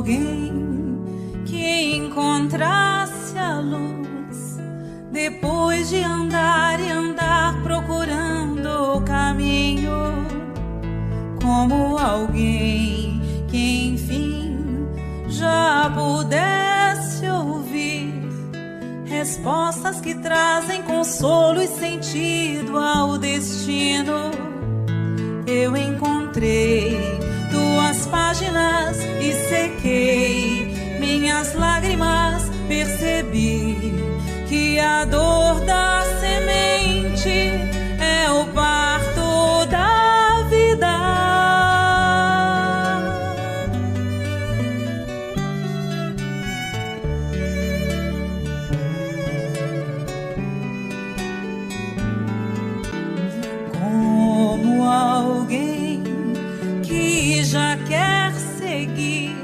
alguém que encontrasse a luz depois de andar e andar procurando o caminho, como alguém que enfim já pudesse ouvir respostas que trazem consolo e sentido ao destino. Eu encontrei tuas páginas e sequei minhas lágrimas, percebi que a dor da semente é o parto da vida. Como alguém que já quer seguir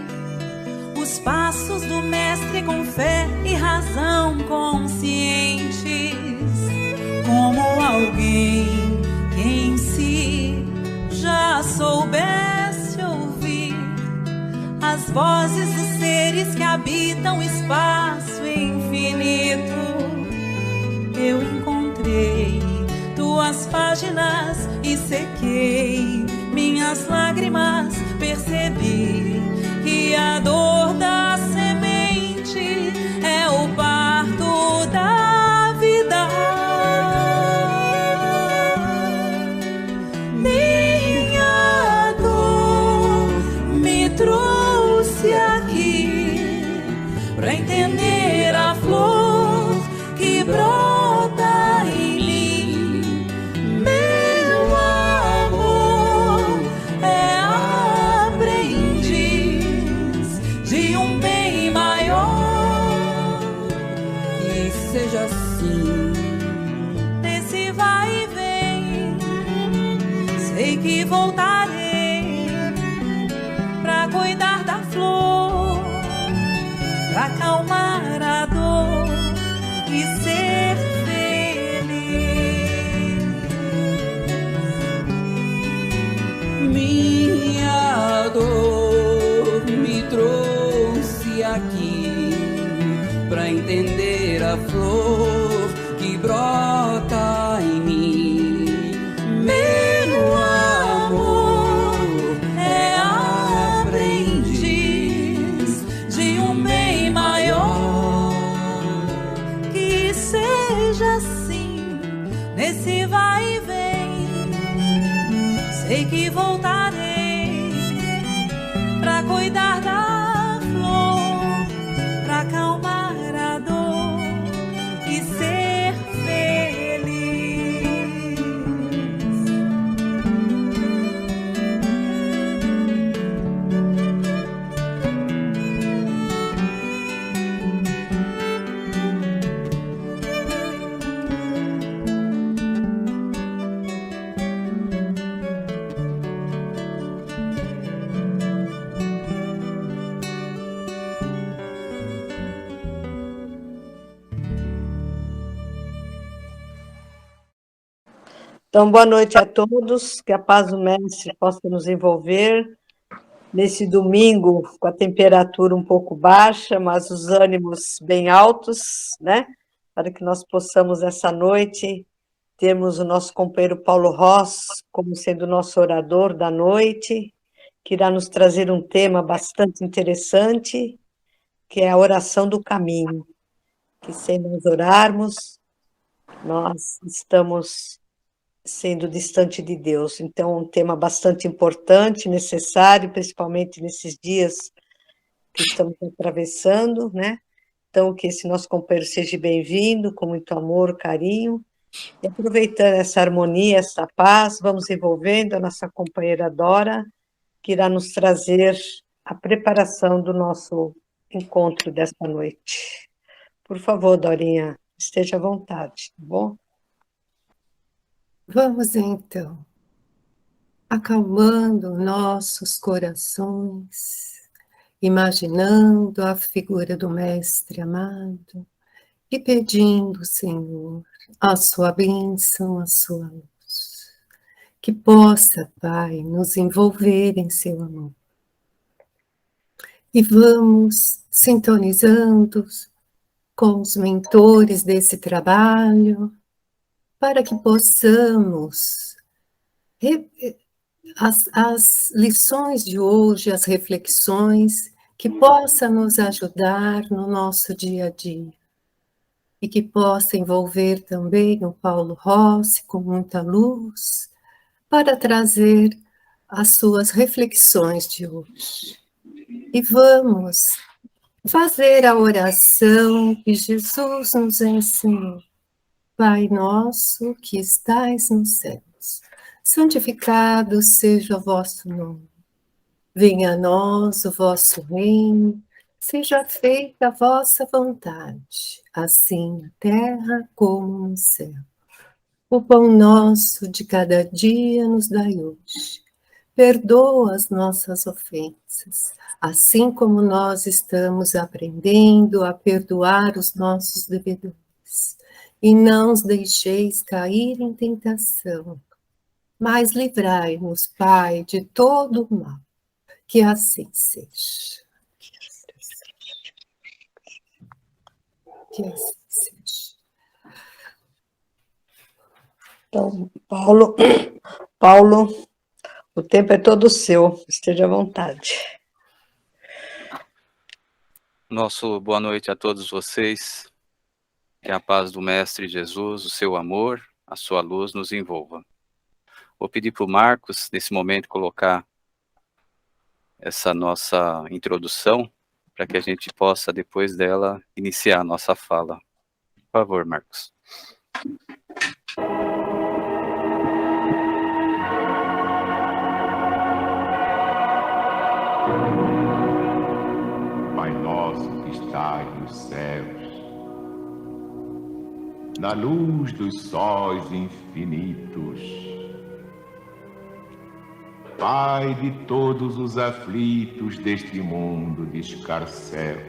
os passos do mestre com fé e razão conscientes, como alguém que em si já soubesse ouvir as vozes dos seres que habitam o espaço infinito. Eu encontrei tuas páginas e sequei minhas lágrimas, percebi que a dor da semente é o parto da vida. Minha dor me trouxe aqui pra entender a flor que brota em mim. Meu amor é aprendiz de um bem maior. Que seja assim, nesse vai e vem, sei que voltarei pra cuidar da flor, pra acalmar a dor e ser feliz. Minha dor me trouxe aqui pra entender a flor que brota em mim. Meu amor é aprendiz de um bem maior. Que seja assim, nesse vai e vem, sei que voltarei pra cuidar da flor, pra acalmar a dor e ser feliz. Então, boa noite a todos, que a paz do Mestre possa nos envolver nesse domingo com a temperatura um pouco baixa, mas os ânimos bem altos, né? Para que nós possamos, essa noite, termos o nosso companheiro Paulo Ross como sendo o nosso orador da noite, que irá nos trazer um tema bastante interessante, que é a oração do caminho, que sem nós orarmos, nós estamos sendo distante de Deus. Então, um tema bastante importante, necessário, principalmente nesses dias que estamos atravessando, né? Então, que esse nosso companheiro seja bem-vindo, com muito amor, carinho, e aproveitando essa harmonia, essa paz, vamos envolvendo a nossa companheira Dora, que irá nos trazer a preparação do nosso encontro desta noite. Por favor, Dorinha, esteja à vontade, tá bom? Vamos então, acalmando nossos corações, imaginando a figura do Mestre amado e pedindo, Senhor, a sua bênção, a sua luz, que possa, Pai, nos envolver em seu amor. E vamos sintonizando com os mentores desse trabalho, para que possamos, as lições de hoje, as reflexões, que possa nos ajudar no nosso dia a dia. E que possa envolver também o Paulo Rossi com muita luz, para trazer as suas reflexões de hoje. E vamos fazer a oração que Jesus nos ensinou. Pai nosso que estais nos céus, santificado seja o vosso nome. Venha a nós o vosso reino, seja feita a vossa vontade, assim na terra como no céu. O pão nosso de cada dia nos dai hoje. Perdoa as nossas ofensas, assim como nós estamos aprendendo a perdoar os nossos devedores. E não os deixeis cair em tentação, mas livrai-nos, Pai, de todo o mal. Que assim seja. Que assim seja. Então, Paulo, o tempo é todo seu, esteja à vontade. Nosso boa noite a todos vocês. Que a paz do Mestre Jesus, o seu amor, a sua luz nos envolva. Vou pedir para o Marcos, nesse momento, colocar essa nossa introdução, para que a gente possa, depois dela, iniciar a nossa fala. Por favor, Marcos. Pai nosso que estais nos céus, na luz dos sóis infinitos, Pai de todos os aflitos deste mundo de escarcéus,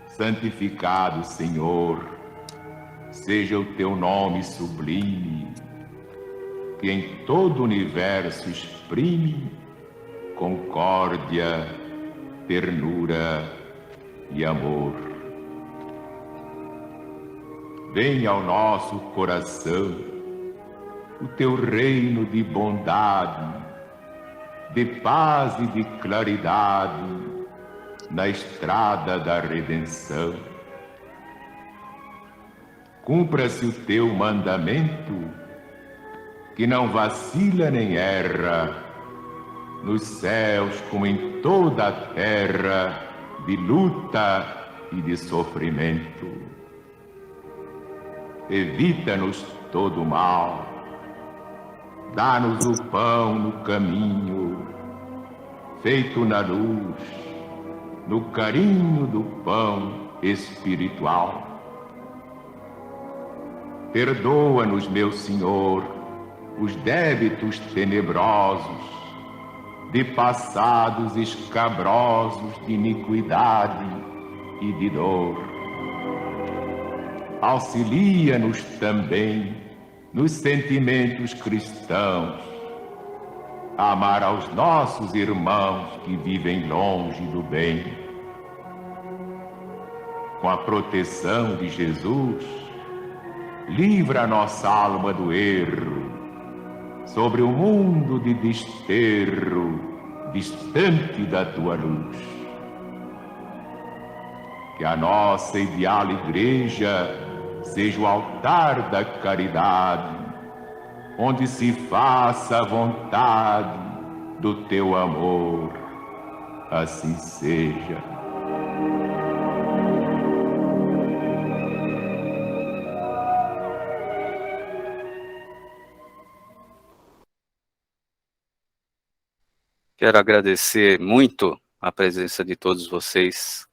santificado, Senhor, seja o teu nome sublime, que em todo o universo exprime concórdia, ternura e amor. Venha ao nosso coração o teu reino de bondade, de paz e de claridade na estrada da redenção. Cumpra-se o teu mandamento, que não vacila nem erra, nos céus como em toda a terra, de luta e de sofrimento. Evita-nos todo o mal, dá-nos o pão no caminho, feito na luz, no carinho do pão espiritual. Perdoa-nos, meu Senhor, os débitos tenebrosos, de passados escabrosos de iniquidade e de dor. Auxilia-nos também nos sentimentos cristãos, a amar aos nossos irmãos que vivem longe do bem. Com a proteção de Jesus, livra a nossa alma do erro, sobre o mundo de desterro, distante da tua luz. Que a nossa ideal igreja seja o altar da caridade, onde se faça a vontade do teu amor. Assim seja. Quero agradecer muito a presença de todos vocês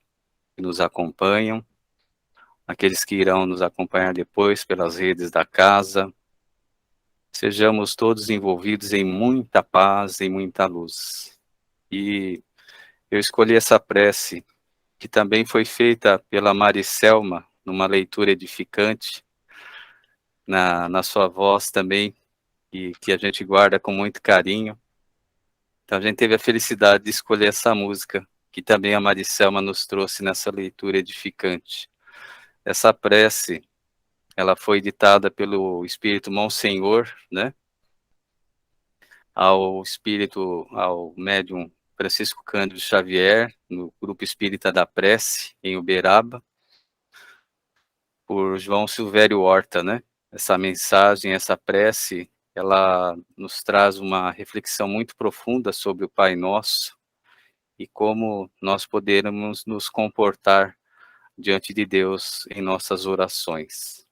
que nos acompanham, aqueles que irão nos acompanhar depois pelas redes da casa. Sejamos todos envolvidos em muita paz, em muita luz. E eu escolhi essa prece, que também foi feita pela Maricelma, numa leitura edificante, na sua voz também, e que a gente guarda com muito carinho. Então a gente teve a felicidade de escolher essa música, que também a Maricelma nos trouxe nessa leitura edificante. Essa prece, ela foi ditada pelo Espírito Monsenhor, né? Ao médium Francisco Cândido Xavier, no Grupo Espírita da Prece, em Uberaba, por João Silvério Horta, né? Essa mensagem, essa prece, ela nos traz uma reflexão muito profunda sobre o Pai Nosso e como nós podermos nos comportar diante de Deus em nossas orações.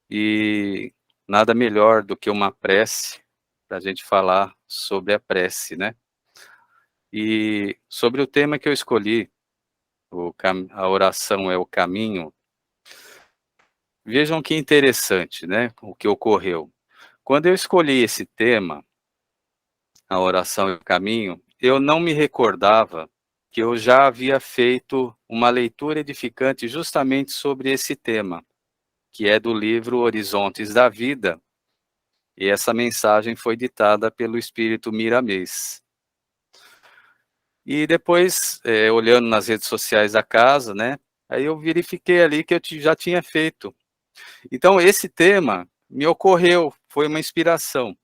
E nada melhor do que uma prece para a gente falar sobre a prece, né? E sobre o tema que eu escolhi, a oração é o caminho. Vejam que interessante, né? O que ocorreu. Quando eu escolhi esse tema, a oração é o caminho, eu não me recordava que eu já havia feito uma leitura edificante justamente sobre esse tema, que é do livro Horizontes da Vida, e essa mensagem foi ditada pelo Espírito Miramês. E depois, olhando nas redes sociais da casa, né, aí eu verifiquei ali que eu já tinha feito. Então, esse tema me ocorreu, foi uma inspiração.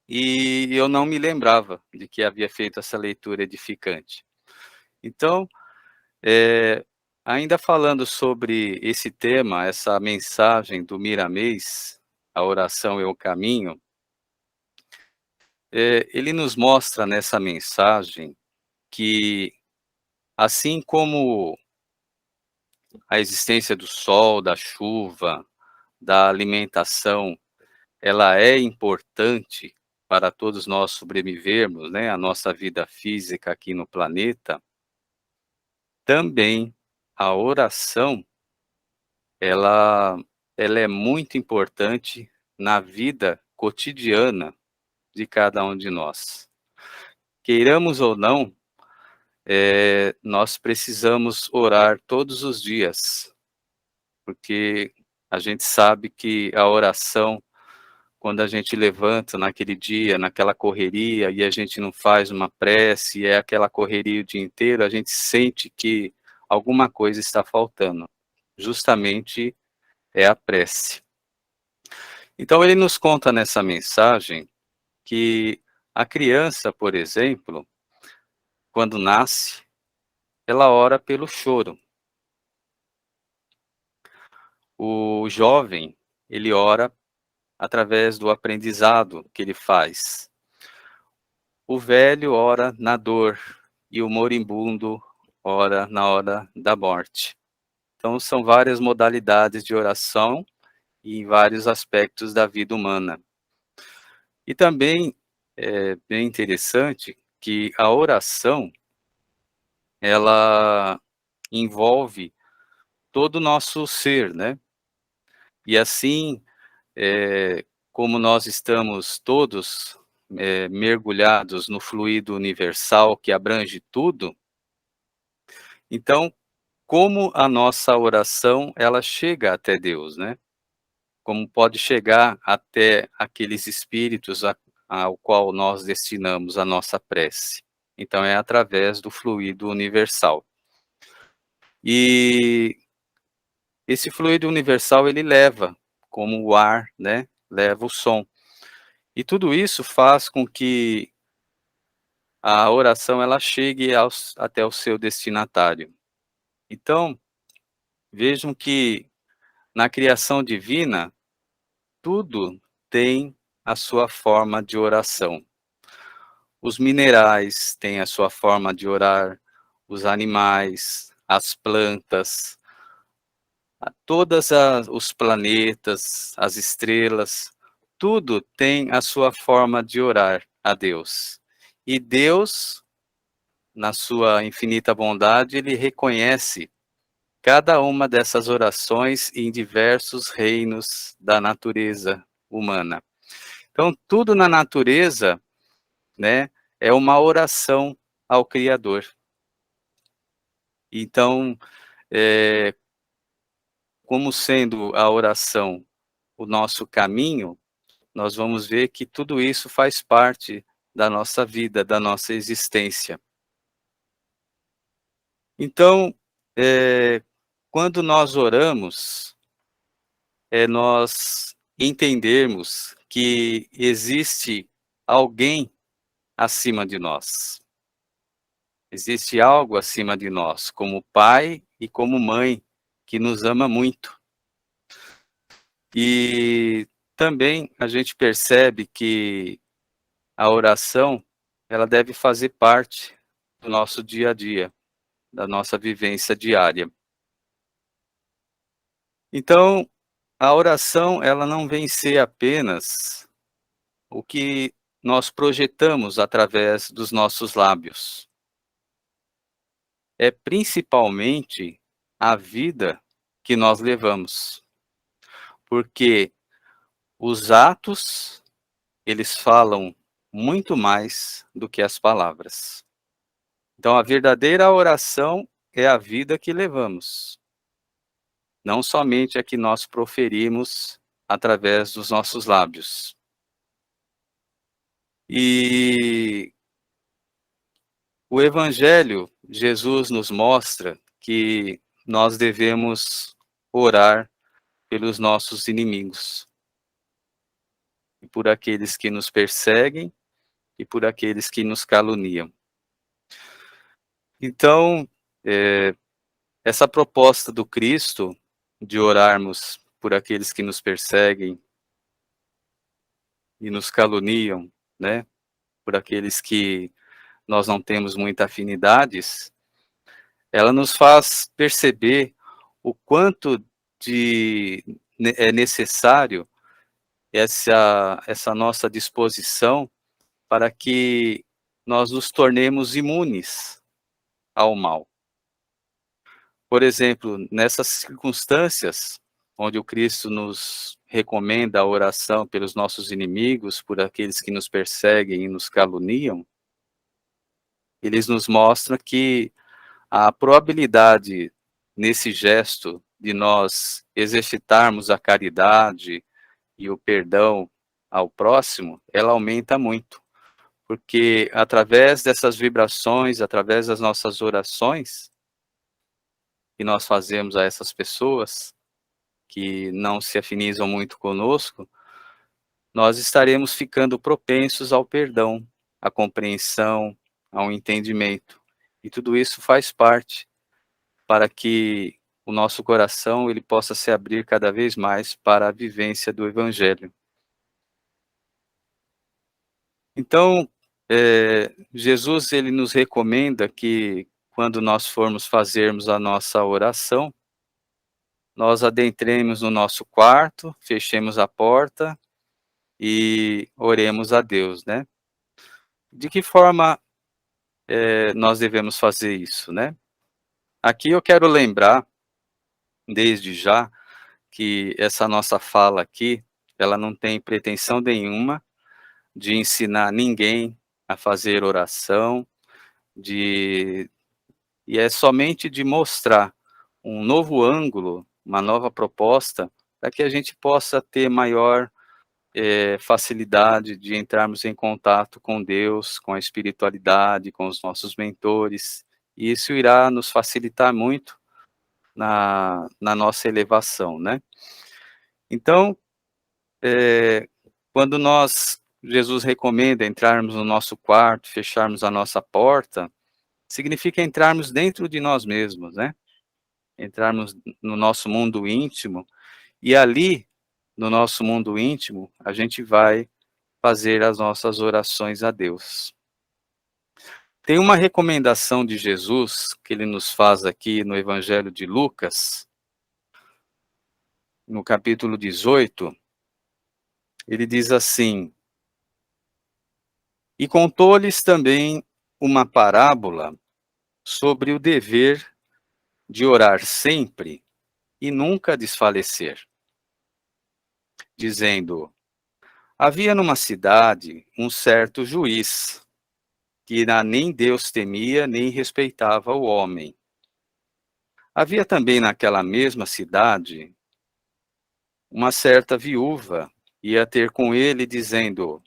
E eu não me lembrava de que havia feito essa leitura edificante. Então, ainda falando sobre esse tema, essa mensagem do Miramês, a oração é o caminho, ele nos mostra nessa mensagem que, assim como a existência do sol, da chuva, da alimentação, ela é importante para todos nós sobrevivermos, né, a nossa vida física aqui no planeta, também a oração, ela, ela é muito importante na vida cotidiana de cada um de nós. Queiramos ou não, nós precisamos orar todos os dias, porque a gente sabe que a oração, quando a gente levanta naquele dia, naquela correria, e a gente não faz uma prece, é aquela correria o dia inteiro, a gente sente que alguma coisa está faltando. Justamente é a prece. Então ele nos conta nessa mensagem que a criança, por exemplo, quando nasce, ela ora pelo choro. O jovem, ele ora através do aprendizado que ele faz. O velho ora na dor e o moribundo ora na hora da morte. Então, são várias modalidades de oração e em vários aspectos da vida humana. E também é bem interessante que a oração, ela envolve todo o nosso ser, né? E assim, como nós estamos todos mergulhados no fluido universal que abrange tudo, então, como a nossa oração, ela chega até Deus, né? Como pode chegar até aqueles espíritos ao qual nós destinamos a nossa prece. Então, é através do fluido universal. E esse fluido universal, ele leva, como o ar, né? Leva o som. E tudo isso faz com que a oração ela chegue até o seu destinatário. Então, vejam que na criação divina, tudo tem a sua forma de oração. Os minerais têm a sua forma de orar, os animais, as plantas, os planetas, as estrelas, tudo tem a sua forma de orar a Deus. E Deus, na sua infinita bondade, ele reconhece cada uma dessas orações em diversos reinos da natureza humana. Então, tudo na natureza, né, é uma oração ao Criador. Então, como sendo a oração o nosso caminho, nós vamos ver que tudo isso faz parte da nossa vida, da nossa existência. Então, quando nós oramos, nós entendermos que existe alguém acima de nós. Existe algo acima de nós, como pai e como mãe, que nos ama muito. E também a gente percebe que a oração, ela deve fazer parte do nosso dia a dia, da nossa vivência diária. Então, a oração, ela não vem ser apenas o que nós projetamos através dos nossos lábios. É principalmente a vida que nós levamos. Porque os atos, eles falam muito mais do que as palavras. Então, a verdadeira oração é a vida que levamos. Não somente a que nós proferimos através dos nossos lábios. E o Evangelho, Jesus nos mostra que nós devemos orar pelos nossos inimigos, e por aqueles que nos perseguem, e por aqueles que nos caluniam. Então, essa proposta do Cristo, de orarmos por aqueles que nos perseguem e nos caluniam, né, por aqueles que nós não temos muita afinidades, ela nos faz perceber o quanto é necessário essa nossa disposição para que nós nos tornemos imunes ao mal. Por exemplo, nessas circunstâncias, onde o Cristo nos recomenda a oração pelos nossos inimigos, por aqueles que nos perseguem e nos caluniam, eles nos mostram que a probabilidade nesse gesto de nós exercitarmos a caridade e o perdão ao próximo, ela aumenta muito. Porque através dessas vibrações, através das nossas orações que nós fazemos a essas pessoas que não se afinizam muito conosco, nós estaremos ficando propensos ao perdão, à compreensão, ao entendimento. E tudo isso faz parte para que o nosso coração ele possa se abrir cada vez mais para a vivência do Evangelho. Então, Jesus ele nos recomenda que quando nós formos fazermos a nossa oração, nós adentremos no nosso quarto, fechemos a porta e oremos a Deus, né? De que forma nós devemos fazer isso, né? Aqui eu quero lembrar, desde já, que essa nossa fala aqui, ela não tem pretensão nenhuma de ensinar ninguém a fazer oração, e é somente de mostrar um novo ângulo, uma nova proposta, para que a gente possa ter maior facilidade de entrarmos em contato com Deus, com a espiritualidade, com os nossos mentores, e isso irá nos facilitar muito na nossa elevação, né? Então, quando Jesus recomenda entrarmos no nosso quarto, fecharmos a nossa porta, significa entrarmos dentro de nós mesmos, né? Entrarmos no nosso mundo íntimo, e ali, no nosso mundo íntimo, a gente vai fazer as nossas orações a Deus. Tem uma recomendação de Jesus, que ele nos faz aqui no Evangelho de Lucas, no capítulo 18, ele diz assim: e contou-lhes também uma parábola sobre o dever de orar sempre e nunca desfalecer, dizendo: havia numa cidade um certo juiz, que nem Deus temia, nem respeitava o homem. Havia também naquela mesma cidade uma certa viúva, ia ter com ele, dizendo: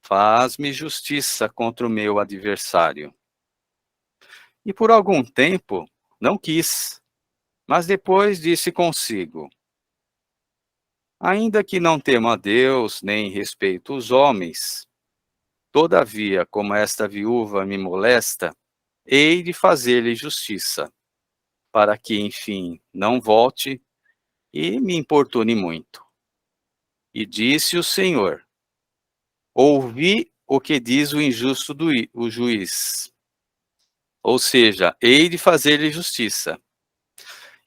faz-me justiça contra o meu adversário. E por algum tempo não quis, mas depois disse consigo: ainda que não temo a Deus, nem respeito os homens, todavia, como esta viúva me molesta, hei de fazer-lhe justiça, para que, enfim, não volte e me importune muito. E disse o Senhor: ouvi o que diz o injusto o juiz, ou seja, hei de fazer-lhe justiça.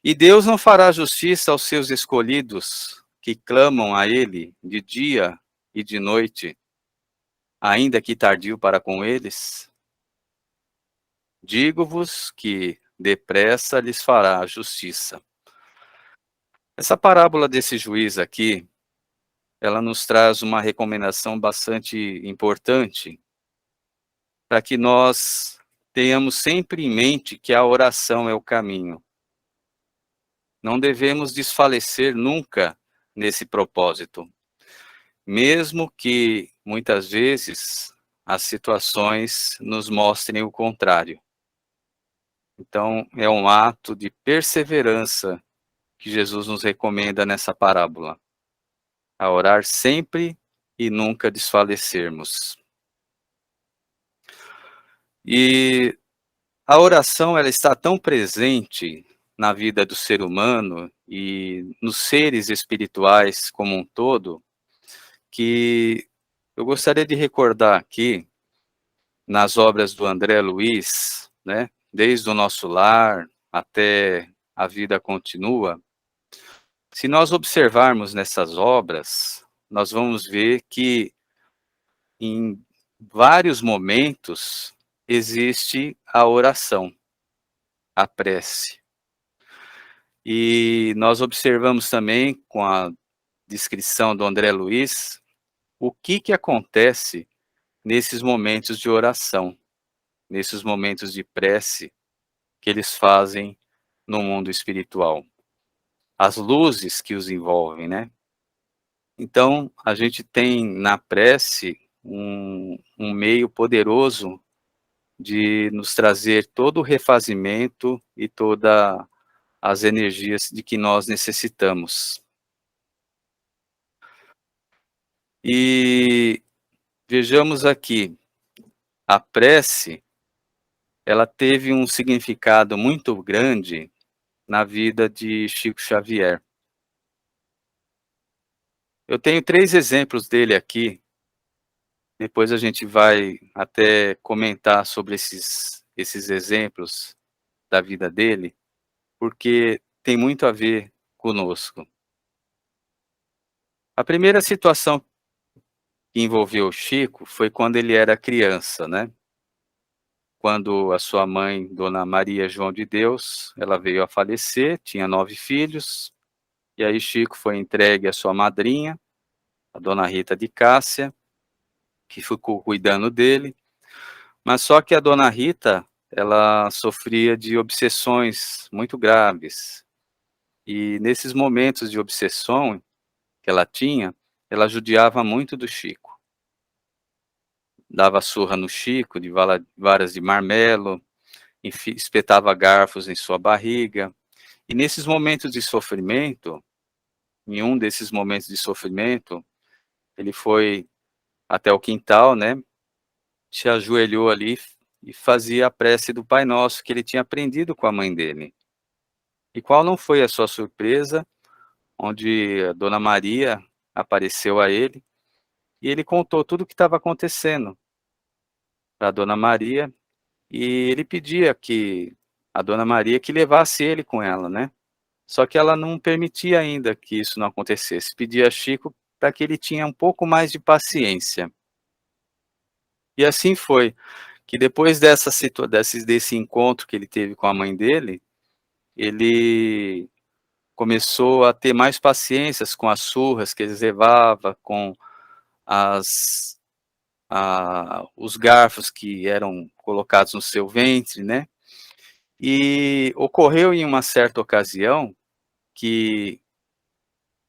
E Deus não fará justiça aos seus escolhidos, que clamam a Ele de dia e de noite, ainda que tardio para com eles? Digo-vos que depressa lhes fará justiça. Essa parábola desse juiz aqui, ela nos traz uma recomendação bastante importante para que nós tenhamos sempre em mente que a oração é o caminho. Não devemos desfalecer nunca nesse propósito, mesmo que muitas vezes as situações nos mostrem o contrário. Então, é um ato de perseverança que Jesus nos recomenda nessa parábola, a orar sempre e nunca desfalecermos. E a oração, ela está tão presente na vida do ser humano e nos seres espirituais como um todo, que eu gostaria de recordar aqui, nas obras do André Luiz, né, desde o nosso lar até a vida continua, se nós observarmos nessas obras, nós vamos ver que em vários momentos existe a oração, a prece. E nós observamos também, com a descrição do André Luiz, o que acontece nesses momentos de oração, nesses momentos de prece que eles fazem no mundo espiritual. As luzes que os envolvem, né? Então, a gente tem na prece um meio poderoso de nos trazer todo o refazimento e todas as energias de que nós necessitamos. E vejamos aqui, a prece, ela teve um significado muito grande na vida de Chico Xavier. Eu tenho 3 exemplos dele aqui, depois a gente vai até comentar sobre esses exemplos da vida dele, porque tem muito a ver conosco. A primeira situação que envolveu o Chico foi quando ele era criança, né? Quando a sua mãe, Dona Maria João de Deus, ela veio a falecer, tinha 9 filhos, e aí Chico foi entregue à sua madrinha, a Dona Rita de Cássia, que ficou cuidando dele, mas só que a Dona Rita, ela sofria de obsessões muito graves, e nesses momentos de obsessão que ela tinha, ela judiava muito do Chico. Dava surra no Chico, de varas de marmelo, espetava garfos em sua barriga. E nesses momentos de sofrimento, em um desses momentos de sofrimento, ele foi até o quintal, né? Se ajoelhou ali e fazia a prece do Pai Nosso que ele tinha aprendido com a mãe dele. E qual não foi a sua surpresa, onde a Dona Maria apareceu a ele e ele contou tudo o que estava acontecendo para a Dona Maria, e ele pedia que a Dona Maria que levasse ele com ela, né? Só que ela não permitia ainda que isso não acontecesse, pedia a Chico para que ele tinha um pouco mais de paciência. E assim foi, que depois desse encontro que ele teve com a mãe dele, ele começou a ter mais paciências com as surras que ele levava, com os garfos que eram colocados no seu ventre, né? E ocorreu em uma certa ocasião que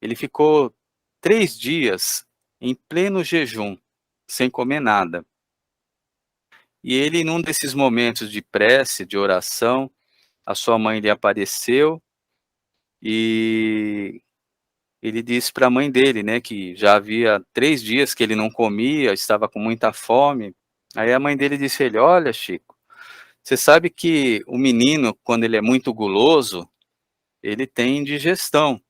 ele ficou 3 dias em pleno jejum, sem comer nada. E ele, num desses momentos de prece, de oração, a sua mãe lhe apareceu e ele disse para a mãe dele, né, que já havia 3 dias que ele não comia, estava com muita fome. Aí a mãe dele disse a ele: "Olha, Chico, você sabe que o menino, quando ele é muito guloso, ele tem indigestão,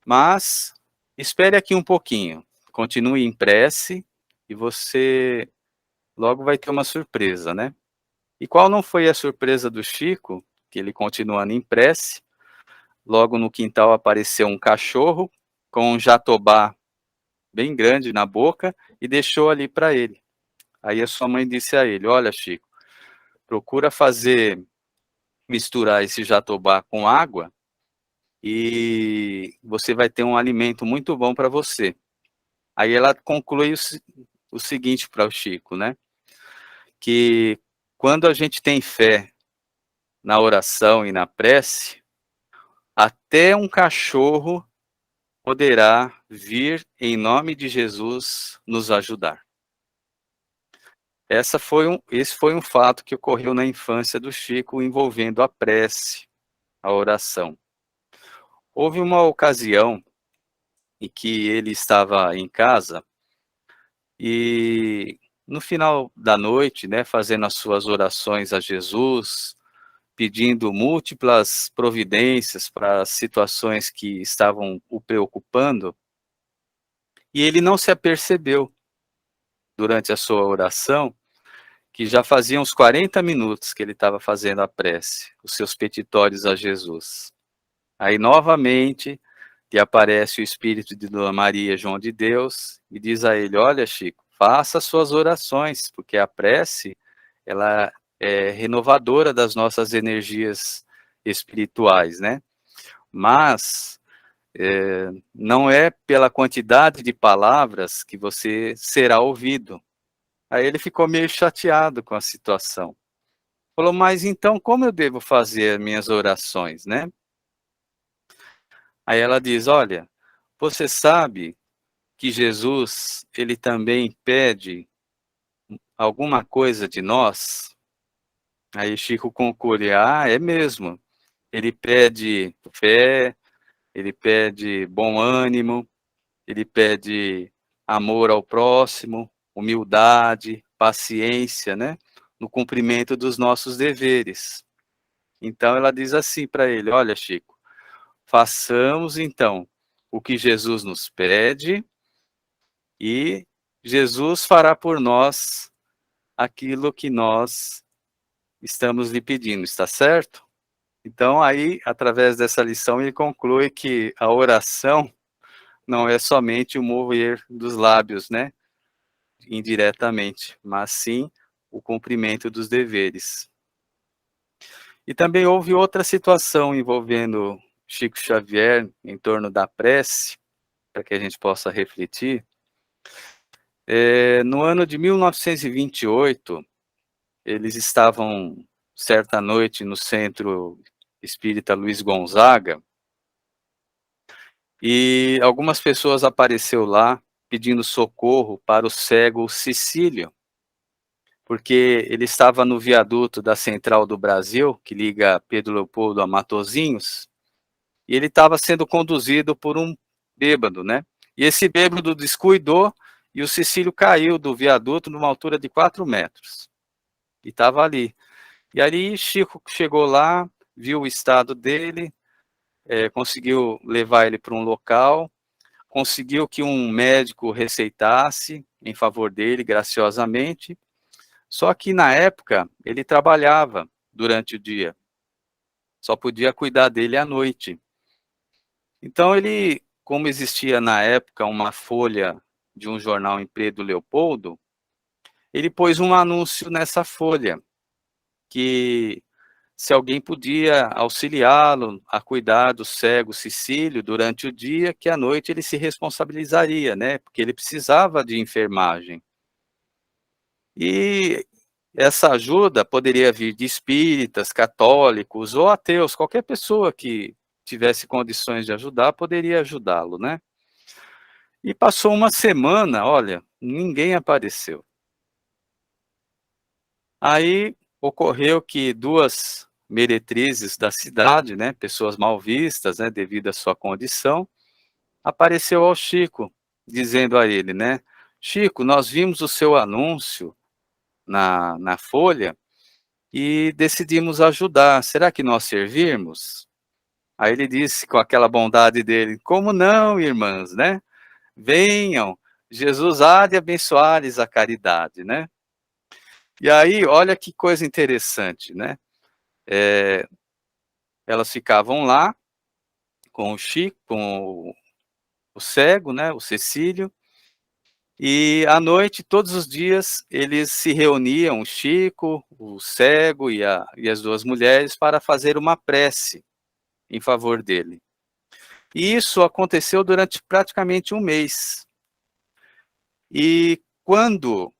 mas espere aqui um pouquinho, continue em prece e você logo vai ter uma surpresa, né". E qual não foi a surpresa do Chico, que ele continuando em prece, logo no quintal apareceu um cachorro com um jatobá bem grande na boca e deixou ali para ele. Aí a sua mãe disse a ele: "Olha, Chico, procura misturar esse jatobá com água e você vai ter um alimento muito bom para você". Aí ela conclui o seguinte para o Chico, né, que quando a gente tem fé na oração e na prece, até um cachorro poderá vir em nome de Jesus nos ajudar. Esse foi um fato que ocorreu na infância do Chico envolvendo a prece, a oração. Houve uma ocasião em que ele estava em casa e no final da noite, né, fazendo as suas orações a Jesus, pedindo múltiplas providências para as situações que estavam o preocupando, e ele não se apercebeu durante a sua oração que já faziam uns 40 minutos que ele estava fazendo a prece, os seus petitórios a Jesus. Aí novamente lhe aparece o espírito de Dona Maria, João de Deus, e diz a ele: "Olha, Chico, faça as suas orações, porque a prece, ela é renovadora das nossas energias espirituais, né? Mas não é pela quantidade de palavras que você será ouvido". Aí ele ficou meio chateado com a situação. Falou: "Mas então como eu devo fazer minhas orações, né?" Aí ela diz: "Olha, você sabe que Jesus, ele também pede alguma coisa de nós?" Aí Chico conclui: "Ah, é mesmo. Ele pede fé, ele pede bom ânimo, ele pede amor ao próximo, humildade, paciência, né, no cumprimento dos nossos deveres". Então ela diz assim para ele: "Olha, Chico, façamos então o que Jesus nos pede e Jesus fará por nós aquilo que nós estamos lhe pedindo, está certo?". Então aí, através dessa lição, ele conclui que a oração não é somente o mover dos lábios, né, indiretamente, mas sim o cumprimento dos deveres. E também houve outra situação envolvendo Chico Xavier em torno da prece, para que a gente possa refletir. No ano de 1928, eles estavam certa noite no Centro Espírita Luiz Gonzaga, e algumas pessoas apareceu lá pedindo socorro para o cego Cecílio, porque ele estava no viaduto da Central do Brasil, que liga Pedro Leopoldo a Matosinhos, e ele estava sendo conduzido por um bêbado, né? E esse bêbado descuidou e o Cecílio caiu do viaduto numa altura de 4 metros. E estava ali. E aí Chico chegou lá, viu o estado dele, conseguiu levar ele para um local, conseguiu que um médico receitasse em favor dele, graciosamente. Só que na época ele trabalhava durante o dia, só podia cuidar dele à noite. Então ele, como existia na época uma folha de um jornal em Pedro Leopoldo, ele pôs um anúncio nessa folha, que se alguém podia auxiliá-lo a cuidar do cego Cecílio durante o dia, que à noite ele se responsabilizaria, né, porque ele precisava de enfermagem. E essa ajuda poderia vir de espíritas, católicos ou ateus, qualquer pessoa que tivesse condições de ajudar, poderia ajudá-lo, né. E passou uma semana, olha, ninguém apareceu. Aí ocorreu que duas meretrizes da cidade, né, pessoas mal vistas, né, devido à sua condição, apareceu ao Chico, dizendo a ele, né, Chico, nós vimos o seu anúncio na Folha e decidimos ajudar, será que nós servirmos? Aí ele disse com aquela bondade dele, como não, irmãs, né? Venham, Jesus há de abençoar-lhes a caridade, né? E aí, olha que coisa interessante, né? Elas ficavam lá com o Chico, com o cego, né? O Cecílio, e à noite, todos os dias, eles se reuniam, o Chico, o cego e as duas mulheres, para fazer uma prece em favor dele. E isso aconteceu durante praticamente um mês. E quando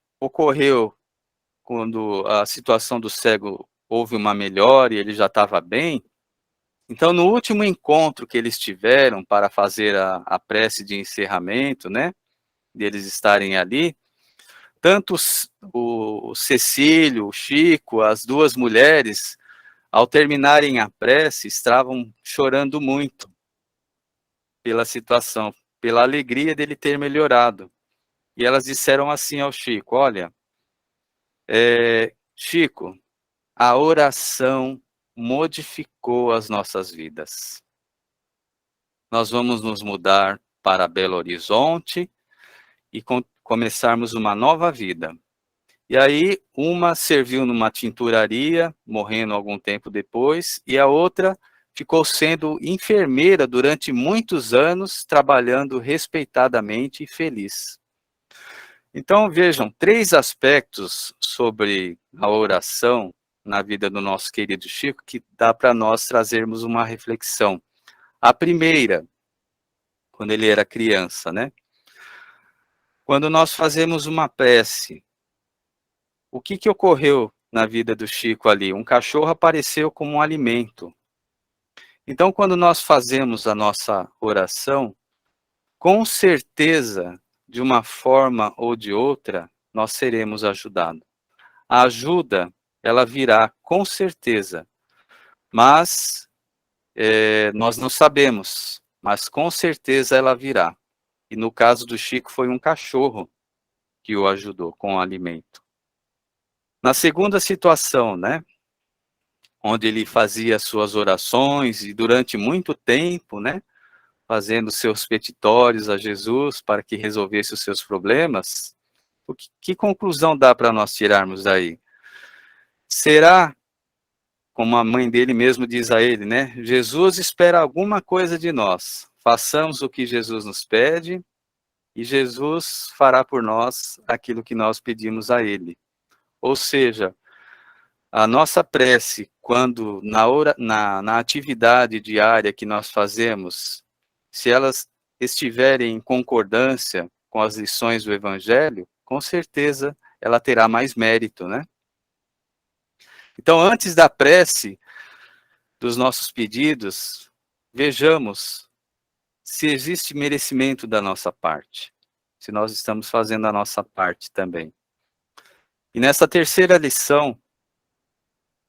a situação do cego houve uma melhora e ele já estava bem, então no último encontro que eles tiveram para fazer a prece de encerramento, né, deles estarem ali, tanto o Cecílio, o Chico, as duas mulheres, ao terminarem a prece, estavam chorando muito pela situação, pela alegria dele ter melhorado. E elas disseram assim ao Chico, olha, Chico, a oração modificou as nossas vidas. Nós vamos nos mudar para Belo Horizonte e começarmos uma nova vida. E aí, uma serviu numa tinturaria, morrendo algum tempo depois, e a outra ficou sendo enfermeira durante muitos anos, trabalhando respeitadamente e feliz. Então, vejam, 3 aspectos sobre a oração na vida do nosso querido Chico que dá para nós trazermos uma reflexão. A primeira, quando ele era criança, né? Quando nós fazemos uma prece, o que ocorreu na vida do Chico ali? Um cachorro apareceu como um alimento. Então, quando nós fazemos a nossa oração, com certeza, de uma forma ou de outra, nós seremos ajudados. A ajuda, ela virá com certeza, mas nós não sabemos, mas com certeza ela virá. E no caso do Chico foi um cachorro que o ajudou com o alimento. Na segunda situação, né, onde ele fazia suas orações e durante muito tempo, né, fazendo seus petitórios a Jesus para que resolvesse os seus problemas, que conclusão dá para nós tirarmos daí? Será, como a mãe dele mesmo diz a ele, né? Jesus espera alguma coisa de nós. Façamos o que Jesus nos pede e Jesus fará por nós aquilo que nós pedimos a ele. Ou seja, a nossa prece, quando na atividade diária que nós fazemos, se elas estiverem em concordância com as lições do Evangelho, com certeza ela terá mais mérito, né? Então, antes da prece, dos nossos pedidos, vejamos se existe merecimento da nossa parte, se nós estamos fazendo a nossa parte também. E nessa terceira lição,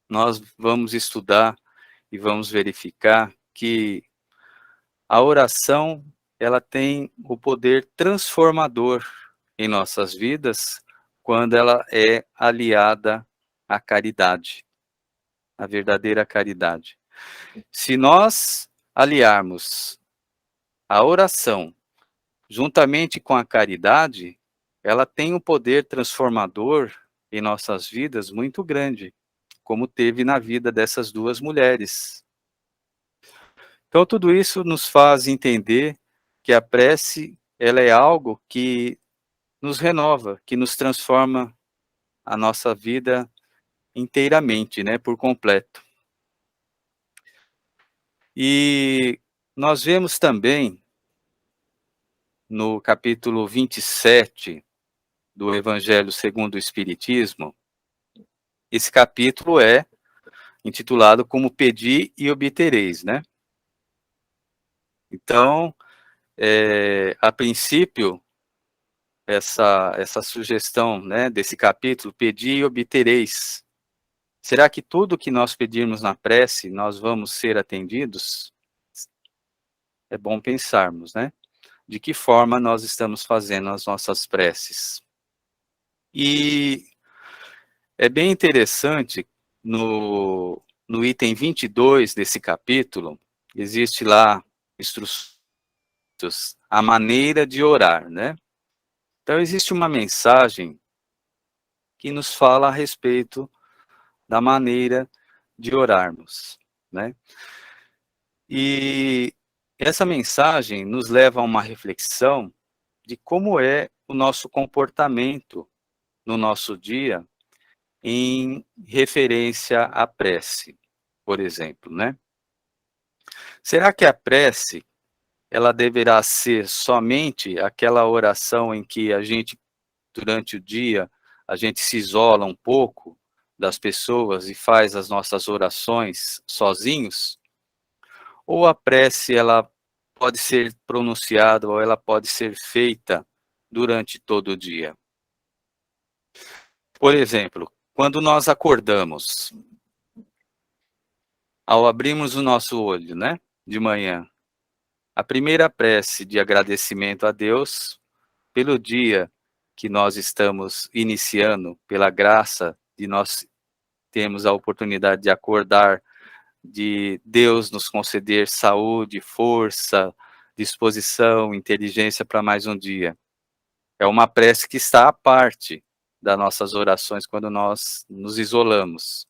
nós vamos estudar e vamos verificar que a oração, ela tem o poder transformador em nossas vidas quando ela é aliada à caridade, à verdadeira caridade. Se nós aliarmos a oração juntamente com a caridade, ela tem um poder transformador em nossas vidas muito grande, como teve na vida dessas duas mulheres. Então, tudo isso nos faz entender que a prece, ela é algo que nos renova, que nos transforma a nossa vida inteiramente, né, por completo. E nós vemos também, no capítulo 27 do Evangelho segundo o Espiritismo, esse capítulo é intitulado como Pedi e Obtereis, né? Então, a princípio, essa sugestão, né, desse capítulo, pedi e obtereis. Será que tudo que nós pedirmos na prece, nós vamos ser atendidos? É bom pensarmos, né? De que forma nós estamos fazendo as nossas preces. E é bem interessante, no item 22 desse capítulo, existe lá instruções, a maneira de orar, né? Então, existe uma mensagem que nos fala a respeito da maneira de orarmos, né? E essa mensagem nos leva a uma reflexão de como é o nosso comportamento no nosso dia em referência à prece, por exemplo, né? Será que a prece, ela deverá ser somente aquela oração em que a gente, durante o dia, a gente se isola um pouco das pessoas e faz as nossas orações sozinhos? Ou a prece, ela pode ser pronunciada ou ela pode ser feita durante todo o dia? Por exemplo, quando nós acordamos, ao abrirmos o nosso olho, né, de manhã, a primeira prece de agradecimento a Deus pelo dia que nós estamos iniciando, pela graça de nós termos a oportunidade de acordar, de Deus nos conceder saúde, força, disposição, inteligência para mais um dia. É uma prece que está à parte das nossas orações quando nós nos isolamos.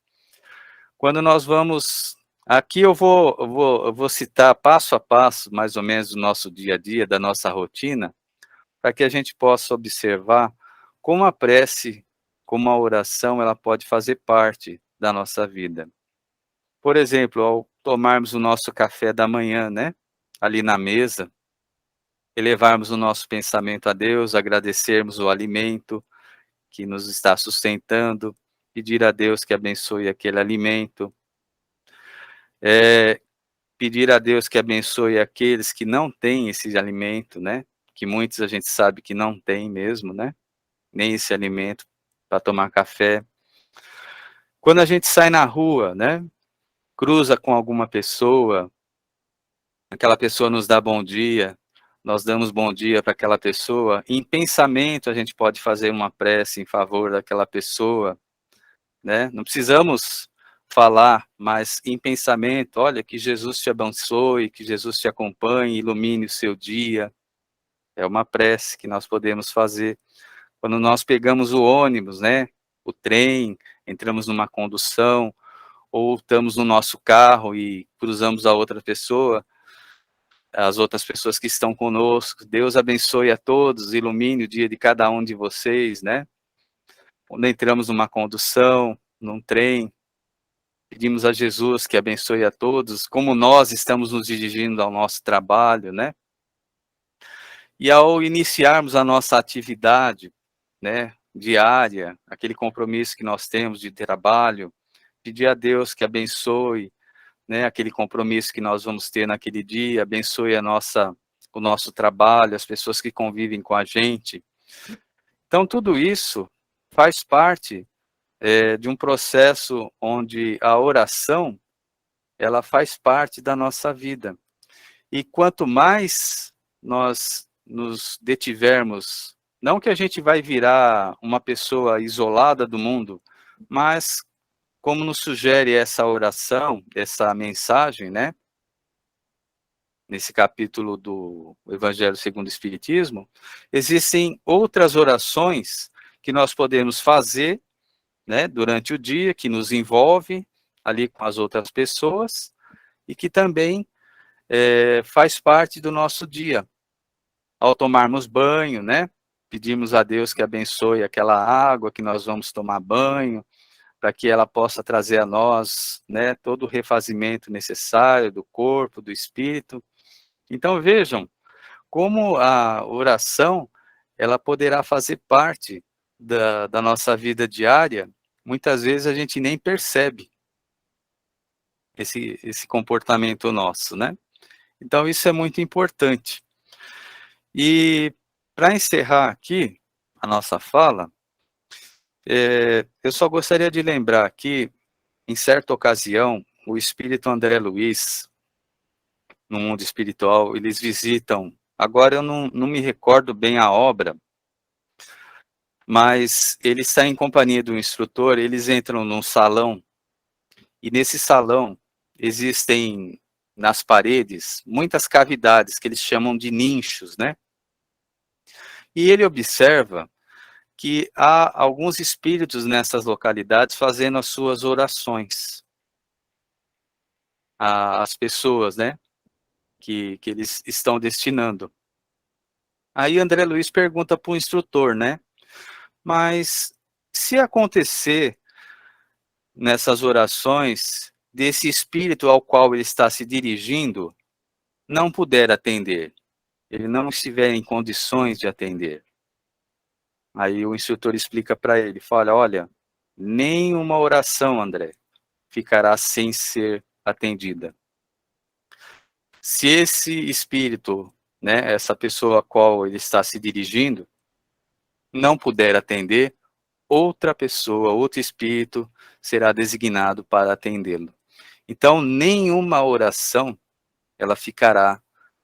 Quando nós vamos... Aqui eu vou citar passo a passo, mais ou menos, do nosso dia a dia, da nossa rotina, para que a gente possa observar como a prece, como a oração, ela pode fazer parte da nossa vida. Por exemplo, ao tomarmos o nosso café da manhã, né, ali na mesa, elevarmos o nosso pensamento a Deus, agradecermos o alimento que nos está sustentando, pedir a Deus que abençoe aquele alimento, pedir a Deus que abençoe aqueles que não têm esse alimento, né, que muitos a gente sabe que não tem mesmo, né, nem esse alimento para tomar café. Quando a gente sai na rua, né, cruza com alguma pessoa, aquela pessoa nos dá bom dia, nós damos bom dia para aquela pessoa, em pensamento a gente pode fazer uma prece em favor daquela pessoa, né? Não precisamos falar, mas em pensamento, olha, que Jesus te abençoe, que Jesus te acompanhe, ilumine o seu dia. É uma prece que nós podemos fazer. Quando nós pegamos o ônibus, né, o trem, entramos numa condução, ou estamos no nosso carro e cruzamos a outra pessoa, as outras pessoas que estão conosco, Deus abençoe a todos, ilumine o dia de cada um de vocês, né? Quando entramos numa condução, num trem, pedimos a Jesus que abençoe a todos, como nós estamos nos dirigindo ao nosso trabalho, né? E ao iniciarmos a nossa atividade, né, diária, aquele compromisso que nós temos de trabalho, pedir a Deus que abençoe, né, aquele compromisso que nós vamos ter naquele dia, abençoe o nosso trabalho, as pessoas que convivem com a gente. Então, tudo isso faz parte de um processo onde a oração, ela faz parte da nossa vida. E quanto mais nós nos detivermos, não que a gente vai virar uma pessoa isolada do mundo, mas como nos sugere essa oração, essa mensagem, né? Nesse capítulo do Evangelho segundo o Espiritismo, existem outras orações que nós podemos fazer, né, durante o dia, que nos envolve ali com as outras pessoas e que também faz parte do nosso dia. Ao tomarmos banho, né, pedimos a Deus que abençoe aquela água que nós vamos tomar banho, para que ela possa trazer a nós, né, todo o refazimento necessário do corpo, do espírito. Então vejam como a oração, ela poderá fazer parte da nossa vida diária. Muitas vezes a gente nem percebe esse comportamento nosso, né? Então isso é muito importante. E para encerrar aqui, a nossa fala, eu só gostaria de lembrar que, em certa ocasião, o espírito André Luiz, no mundo espiritual, eles visitam, agora eu não me recordo bem a obra, mas ele está em companhia do instrutor, eles entram num salão, e nesse salão existem nas paredes muitas cavidades que eles chamam de nichos, né? E ele observa que há alguns espíritos nessas localidades fazendo as suas orações às pessoas, né? Que eles estão destinando. Aí André Luiz pergunta para o instrutor, né? Mas se acontecer nessas orações desse espírito ao qual ele está se dirigindo não puder atender, ele não estiver em condições de atender. Aí o instrutor explica para ele, fala, olha, nenhuma oração, André, ficará sem ser atendida. Se esse espírito, né, essa pessoa a qual ele está se dirigindo, não puder atender, outra pessoa, outro espírito será designado para atendê-lo. Então, nenhuma oração, ela ficará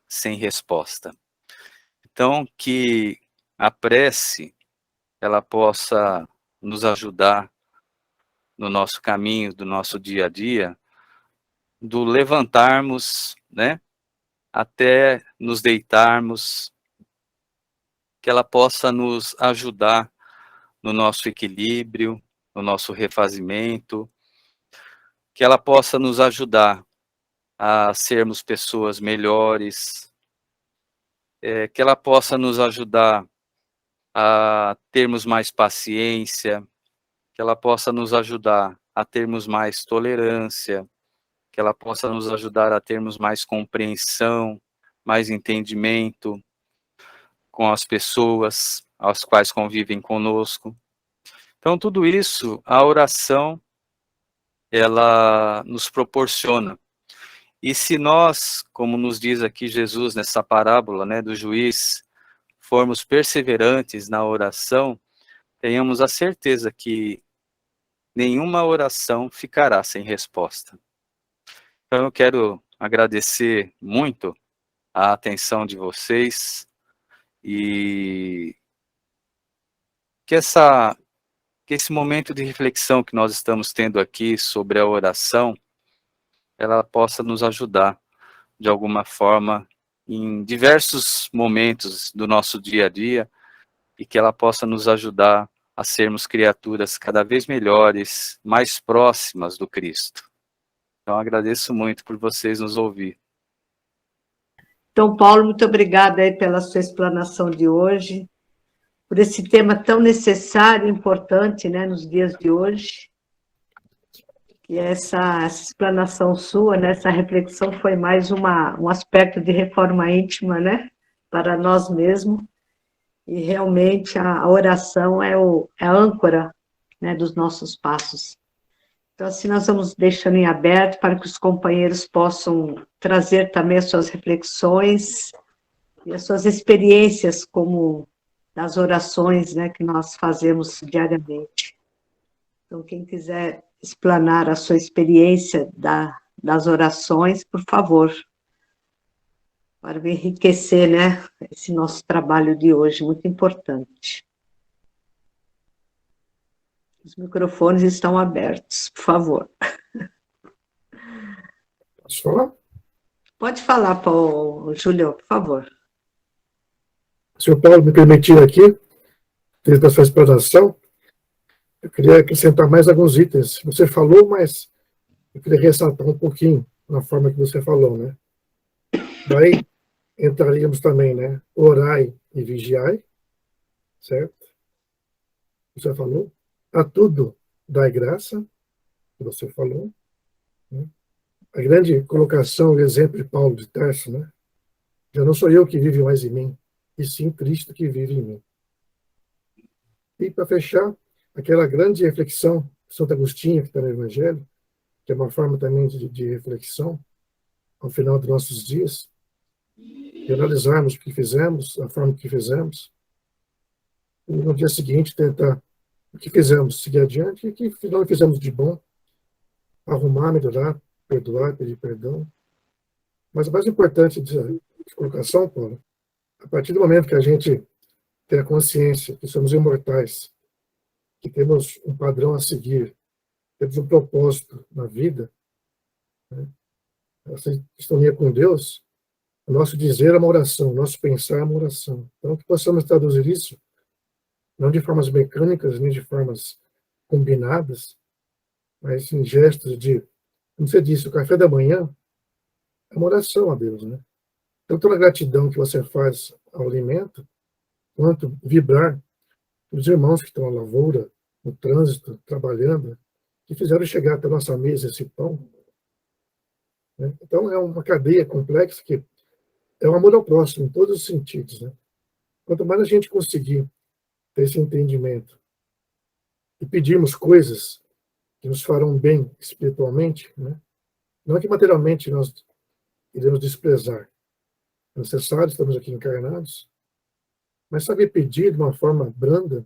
sem resposta. Então, que a prece, ela possa nos ajudar no nosso caminho, do nosso dia a dia, do levantarmos, né, até nos deitarmos, que ela possa nos ajudar no nosso equilíbrio, no nosso refazimento, que ela possa nos ajudar a sermos pessoas melhores, que ela possa nos ajudar a termos mais paciência, que ela possa nos ajudar a termos mais tolerância, que ela possa nos ajudar a termos mais compreensão, mais entendimento com as pessoas as quais convivem conosco. Então, tudo isso, a oração, ela nos proporciona. E se nós, como nos diz aqui Jesus nessa parábola, né, do juiz, formos perseverantes na oração, tenhamos a certeza que nenhuma oração ficará sem resposta. Então eu quero agradecer muito a atenção de vocês e que esse momento de reflexão que nós estamos tendo aqui sobre a oração, ela possa nos ajudar de alguma forma em diversos momentos do nosso dia a dia e que ela possa nos ajudar a sermos criaturas cada vez melhores, mais próximas do Cristo. Então, agradeço muito por vocês nos ouvir. Então, Paulo, muito obrigada aí pela sua explanação de hoje, por esse tema tão necessário e importante, né, nos dias de hoje. E essa explanação sua, né, essa reflexão foi mais um aspecto de reforma íntima, né, para nós mesmos. E realmente a oração é a âncora, né, dos nossos passos. Então, assim, nós vamos deixando em aberto para que os companheiros possam trazer também as suas reflexões e as suas experiências como das orações, né, que nós fazemos diariamente. Então, quem quiser explanar a sua experiência das orações, por favor, para enriquecer, né, esse nosso trabalho de hoje, muito importante. Os microfones estão abertos, por favor. Posso falar? Pode falar, Paulo, Júlio, por favor. Se o Paulo me permitir aqui, desde a sua explanação, eu queria acrescentar mais alguns itens. Você falou, mas eu queria ressaltar um pouquinho na forma que você falou, né? Daí entraríamos também, né? Orai e vigiai, certo? Você falou. A tudo dai graça, que você falou. Né? A grande colocação, o exemplo de Paulo de Tarso, né? Já não sou eu que vive mais em mim, e sim Cristo que vive em mim. E para fechar, aquela grande reflexão de Santo Agostinho, que está no Evangelho, que é uma forma também de reflexão, ao final dos nossos dias, de analisarmos o que fizemos, a forma que fizemos. e no dia seguinte tentar o que fizemos, seguir adiante, e o que não fizemos de bom, arrumar, melhorar, perdoar, pedir perdão. Mas o mais importante de colocação, Paulo, a partir do momento que a gente tem a consciência que somos imortais, que temos um padrão a seguir, temos um propósito na vida, né? Essa sintonia com Deus, o nosso dizer é uma oração, o nosso pensar é uma oração. Então, que possamos traduzir isso, não de formas mecânicas, nem de formas combinadas, mas em gestos de, como você disse, o café da manhã é uma oração a Deus, né? Tanto na gratidão que você faz ao alimento, quanto vibrar os irmãos que estão na lavoura, no trânsito, trabalhando, que fizeram chegar até a nossa mesa esse pão, né? Então, é uma cadeia complexa que é um amor ao próximo, em todos os sentidos, né? Quanto mais a gente conseguir ter esse entendimento e pedirmos coisas que nos farão bem espiritualmente, né? Não é que materialmente nós iremos desprezar. É necessário, estamos aqui encarnados, mas saber pedir de uma forma branda,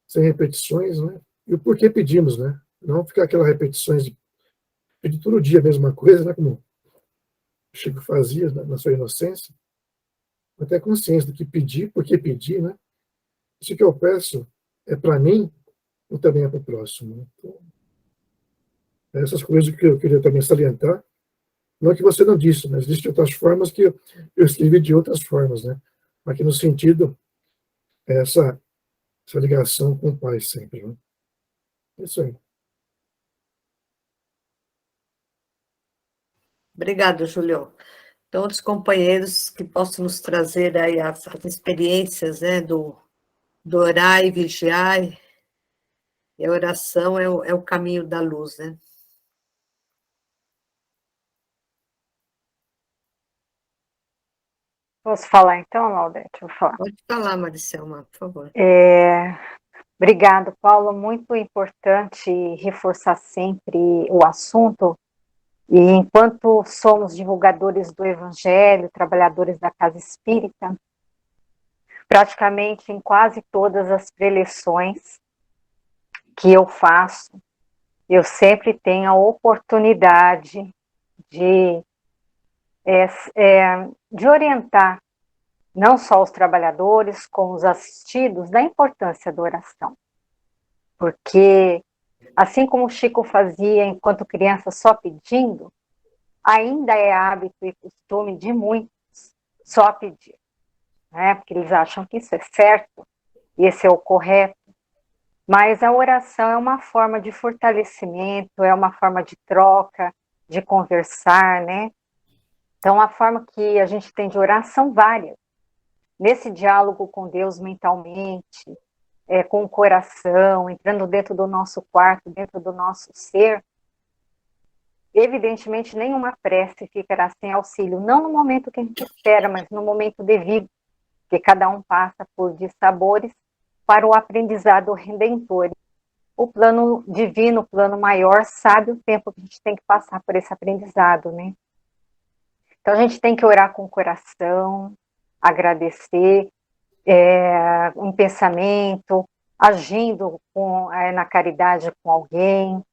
sem repetições, né? E o porquê pedimos, né? Não ficar aquelas repetições de pedir todo dia a mesma coisa, né? Como o Chico fazia na sua inocência, até consciência do que pedir, por que pedir, né? Isso que eu peço é para mim ou também é para o próximo, né? Então, essas coisas que eu queria também salientar, não que você não disse, mas existem outras formas que eu escrevi de outras formas, né? Aqui no sentido, essa ligação com o Pai sempre, né? É isso aí. Obrigado, Júlio. Então, outros companheiros que possam nos trazer aí as experiências, né, do orar e vigiar, e a oração é o caminho da luz, né? Posso falar então, Laudete? Vou falar. Pode falar, Maricelma, por favor. Obrigado, Paulo. Muito importante reforçar sempre o assunto. E enquanto somos divulgadores do Evangelho, trabalhadores da Casa Espírita, praticamente em quase todas as preleções que eu faço, eu sempre tenho a oportunidade de orientar não só os trabalhadores, como os assistidos, da importância da oração. Porque, assim como o Chico fazia enquanto criança só pedindo, ainda é hábito e costume de muitos só pedir, né? Porque eles acham que isso é certo, e esse é o correto. Mas a oração é uma forma de fortalecimento, é uma forma de troca, de conversar, né? Então, a forma que a gente tem de orar são várias. Nesse diálogo com Deus mentalmente, com o coração, entrando dentro do nosso quarto, dentro do nosso ser, evidentemente nenhuma prece ficará sem auxílio, não no momento que a gente espera, mas no momento devido, que cada um passa por dissabores para o aprendizado redentor. O plano divino, o plano maior, sabe o tempo que a gente tem que passar por esse aprendizado, né? Então a gente tem que orar com o coração, agradecer, um pensamento, agindo na caridade com alguém,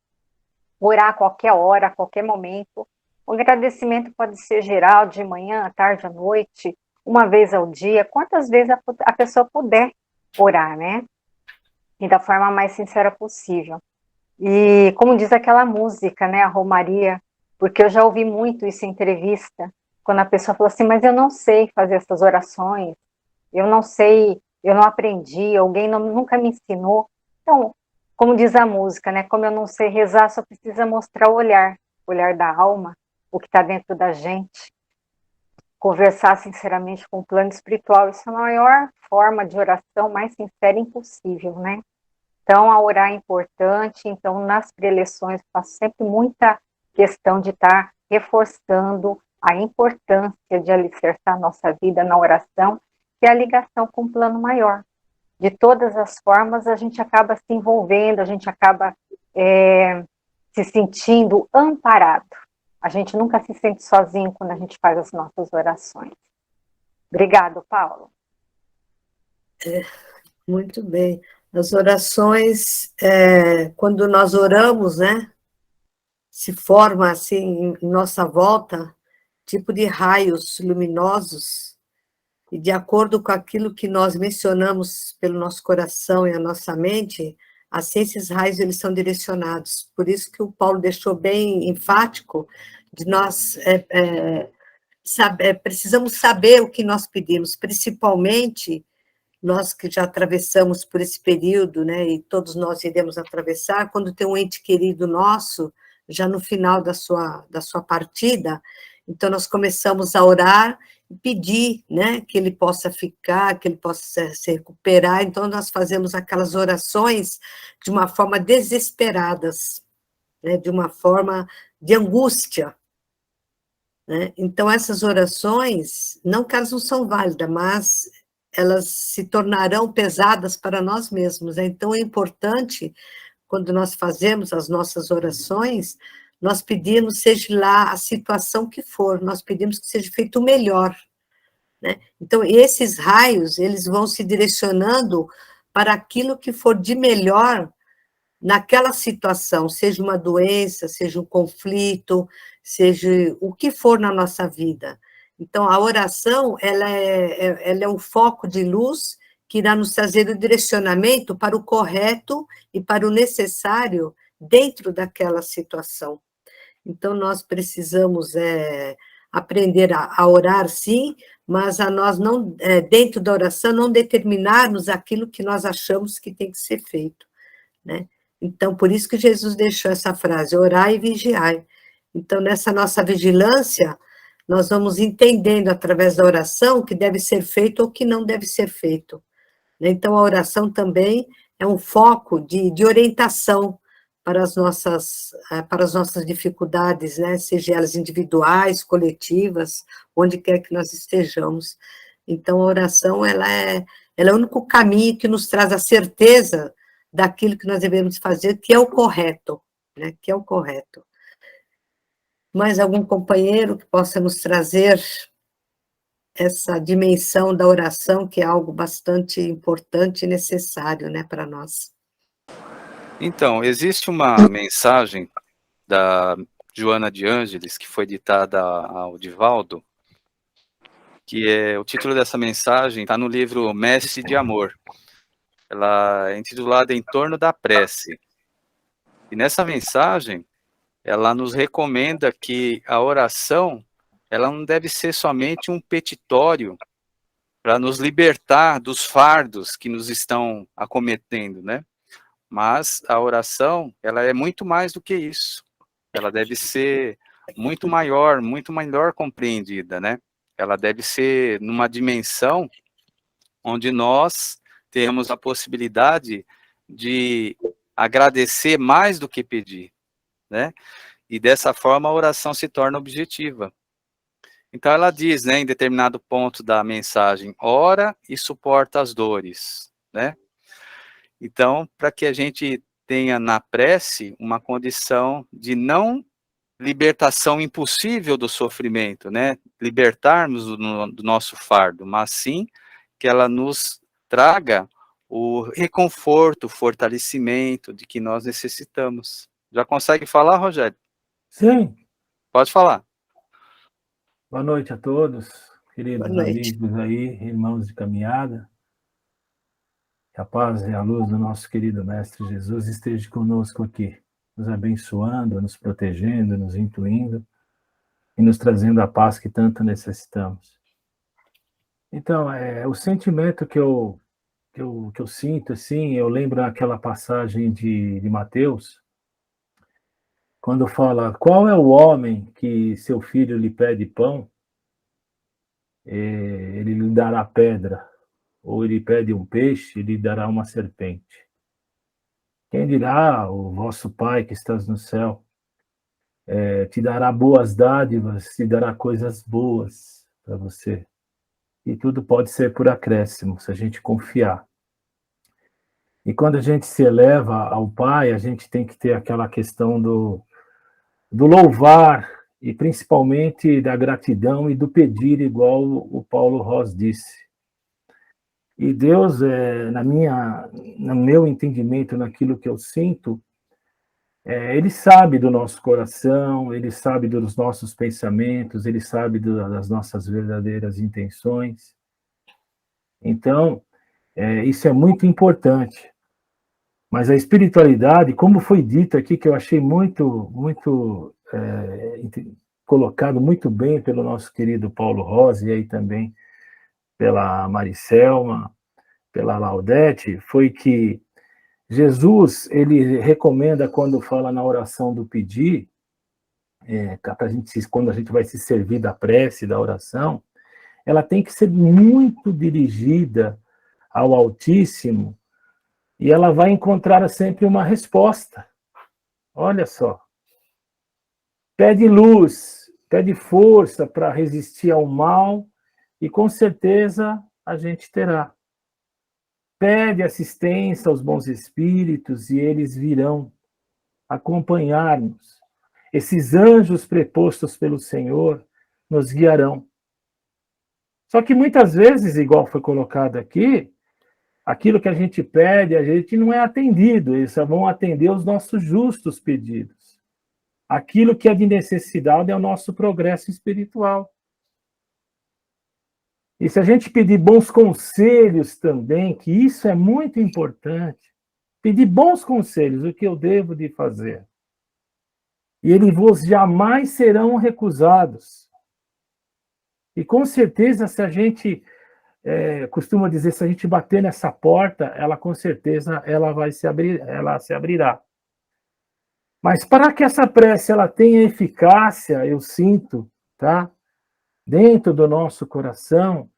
orar a qualquer hora, a qualquer momento. O agradecimento pode ser geral, de manhã, à tarde, à noite, uma vez ao dia, quantas vezes a pessoa puder orar, né? E da forma mais sincera possível. E como diz aquela música, né, a Romaria, porque eu já ouvi muito isso em entrevista, quando a pessoa falou assim, mas eu não sei fazer essas orações, eu não sei, eu não aprendi, alguém nunca me ensinou. Então, como diz a música, né, como eu não sei rezar, só precisa mostrar o olhar da alma, o que está dentro da gente. Conversar sinceramente com o plano espiritual, isso é a maior forma de oração mais sincera impossível, né? Então, a orar é importante, então, nas preleções, faço sempre muita questão de estar reforçando a importância de alicerçar a nossa vida na oração, que é a ligação com o plano maior. De todas as formas, a gente acaba se envolvendo, a gente acaba se sentindo amparado. A gente nunca se sente sozinho quando a gente faz as nossas orações. Obrigado, Paulo. Muito bem. As orações, quando nós oramos, né, se forma assim em nossa volta, tipo de raios luminosos, e de acordo com aquilo que nós mencionamos pelo nosso coração e a nossa mente, assim esses raios eles são direcionados. Por isso que o Paulo deixou bem enfático de nós precisamos saber o que nós pedimos, principalmente nós que já atravessamos por esse período, né, e todos nós iremos atravessar, quando tem um ente querido nosso, já no final da sua partida, então nós começamos a orar e pedir, né, que ele possa ficar, que ele possa se recuperar, então nós fazemos aquelas orações de uma forma desesperadas, né, de uma forma de angústia, né? Então essas orações, não que elas não são válidas, mas elas se tornarão pesadas para nós mesmos, né? Então é importante, quando nós fazemos as nossas orações, nós pedimos, seja lá a situação que for, nós pedimos que seja feito o melhor, né? Então, esses raios, eles vão se direcionando para aquilo que for de melhor naquela situação, seja uma doença, seja um conflito, seja o que for na nossa vida. Então, a oração, ela é um foco de luz que irá nos trazer o direcionamento para o correto e para o necessário dentro daquela situação. Então, nós precisamos aprender a orar, sim, mas a nós não, dentro da oração, não determinarmos aquilo que nós achamos que tem que ser feito, né? Então, por isso que Jesus deixou essa frase, orai e vigiai. Então, nessa nossa vigilância, nós vamos entendendo, através da oração, o que deve ser feito ou o que não deve ser feito. Então, a oração também é um foco de orientação para as nossas dificuldades, né? Seja elas individuais, coletivas, onde quer que nós estejamos. Então, a oração, ela é o único caminho que nos traz a certeza daquilo que nós devemos fazer, que é o correto, né? Que é o correto. Mais algum companheiro que possa nos trazer essa dimensão da oração, que é algo bastante importante e necessário, né, para nós? Então, existe uma mensagem da Joana de Ângeles, que foi ditada ao Divaldo, que o título dessa mensagem está no livro Mestre de Amor. Ela é intitulada Em Torno da Prece. E nessa mensagem, ela nos recomenda que a oração, ela não deve ser somente um petitório para nos libertar dos fardos que nos estão acometendo, né? Mas a oração, ela é muito mais do que isso. Ela deve ser muito maior, muito melhor compreendida, né? Ela deve ser numa dimensão onde nós temos a possibilidade de agradecer mais do que pedir, né? E dessa forma a oração se torna objetiva. Então ela diz, né, em determinado ponto da mensagem, ora e suporta as dores, né? Então, para que a gente tenha na prece uma condição de não libertação impossível do sofrimento, né? Libertarmos do nosso fardo, mas sim que ela nos traga o reconforto, o fortalecimento de que nós necessitamos. Já consegue falar, Rogério? Sim. Pode falar. Boa noite a todos, queridos Boa noite. amigos aí, irmãos de caminhada. Que a paz e a luz do nosso querido Mestre Jesus esteja conosco aqui, nos abençoando, nos protegendo, nos intuindo e nos trazendo a paz que tanto necessitamos. Então, o sentimento que eu sinto, assim, eu lembro aquela passagem de Mateus, quando fala, qual é o homem que seu filho lhe pede pão, ele lhe dará pedra, ou ele pede um peixe, ele lhe dará uma serpente. Quem dirá, o vosso Pai que estás no céu, te dará boas dádivas, te dará coisas boas para você. E tudo pode ser por acréscimo, se a gente confiar. E quando a gente se eleva ao Pai, a gente tem que ter aquela questão do louvar, e principalmente da gratidão e do pedir, igual o Paulo Ross disse. E Deus, no meu entendimento, naquilo que eu sinto, Ele sabe do nosso coração, Ele sabe dos nossos pensamentos, Ele sabe das nossas verdadeiras intenções. Então, isso é muito importante. Mas a espiritualidade, como foi dito aqui, que eu achei muito colocado muito bem pelo nosso querido Paulo Rosa, e aí também pela Maricelma, pela Laudete, foi que Jesus, ele recomenda, quando fala na oração do pedir, quando a gente vai se servir da prece, da oração, ela tem que ser muito dirigida ao Altíssimo, e ela vai encontrar sempre uma resposta. Olha só. Pede luz, pede força para resistir ao mal, e com certeza a gente terá. Pede assistência aos bons espíritos e eles virão acompanhar-nos. Esses anjos prepostos pelo Senhor nos guiarão. Só que muitas vezes, igual foi colocado aqui, aquilo que a gente pede, a gente não é atendido, eles só vão atender os nossos justos pedidos. Aquilo que é de necessidade é o nosso progresso espiritual. E se a gente pedir bons conselhos também, que isso é muito importante, pedir bons conselhos, o que eu devo de fazer. E eles vos jamais serão recusados. E com certeza, se a gente, costuma dizer, se a gente bater nessa porta, ela com certeza ela vai se abrir, ela se abrirá. Mas para que essa prece ela tenha eficácia, eu sinto, tá? Dentro do nosso coração,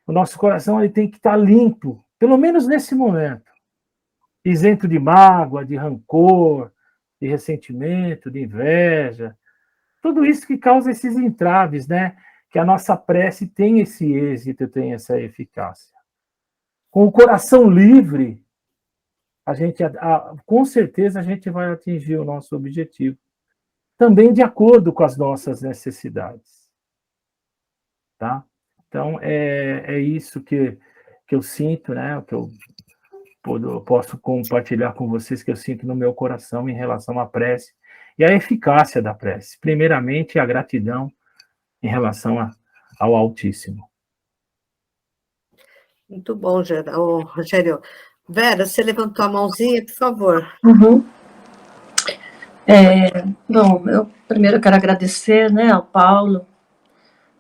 o nosso coração ele tem que estar limpo, pelo menos nesse momento. Isento de mágoa, de rancor, de ressentimento, de inveja. Tudo isso que causa esses entraves, né? Que a nossa prece tem esse êxito, tem essa eficácia. Com o coração livre, com certeza a gente vai atingir o nosso objetivo. Também de acordo com as nossas necessidades. Tá? Então, é isso que eu sinto, né? O que eu posso compartilhar com vocês, que eu sinto no meu coração em relação à prece e a eficácia da prece. Primeiramente, a gratidão em relação ao Altíssimo. Muito bom, Rogério. Vera, você levantou a mãozinha, por favor. Uhum. Bom, eu primeiro quero agradecer, né, ao Paulo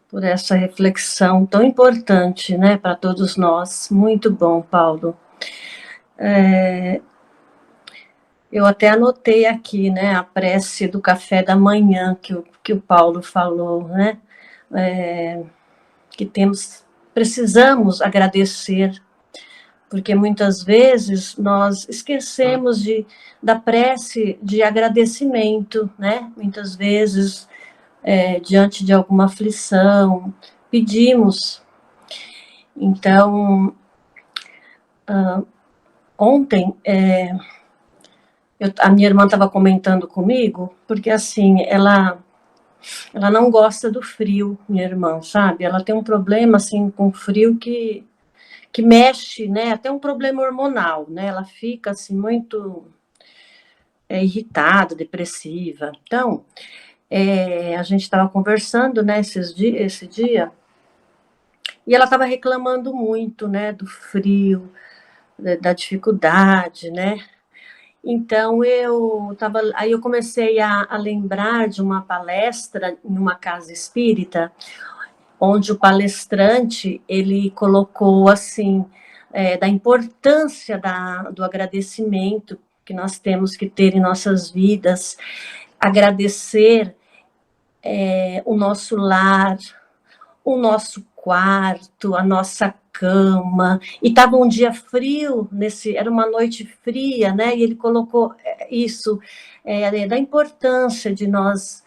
por essa reflexão tão importante, né, para todos nós. Muito bom, Paulo. Eu até anotei aqui, né, a prece do café da manhã que o Paulo falou, né, que precisamos agradecer, porque muitas vezes nós esquecemos da prece de agradecimento, né, muitas vezes diante de alguma aflição, pedimos. Então, ontem, a minha irmã estava comentando comigo, porque assim, ela não gosta do frio, minha irmã, sabe? Ela tem um problema assim com frio que mexe, né? Até um problema hormonal, né? Ela fica assim muito irritada, depressiva. Então, a gente estava conversando, né, esse dia, e ela estava reclamando muito, né, do frio, da dificuldade, né? Então, aí eu comecei a lembrar de uma palestra em uma casa espírita, onde o palestrante, ele colocou, assim, da importância do agradecimento que nós temos que ter em nossas vidas, agradecer o nosso lar, o nosso quarto, a nossa cama, e estava um dia frio, era uma noite fria, né? E ele colocou isso, da importância de nós,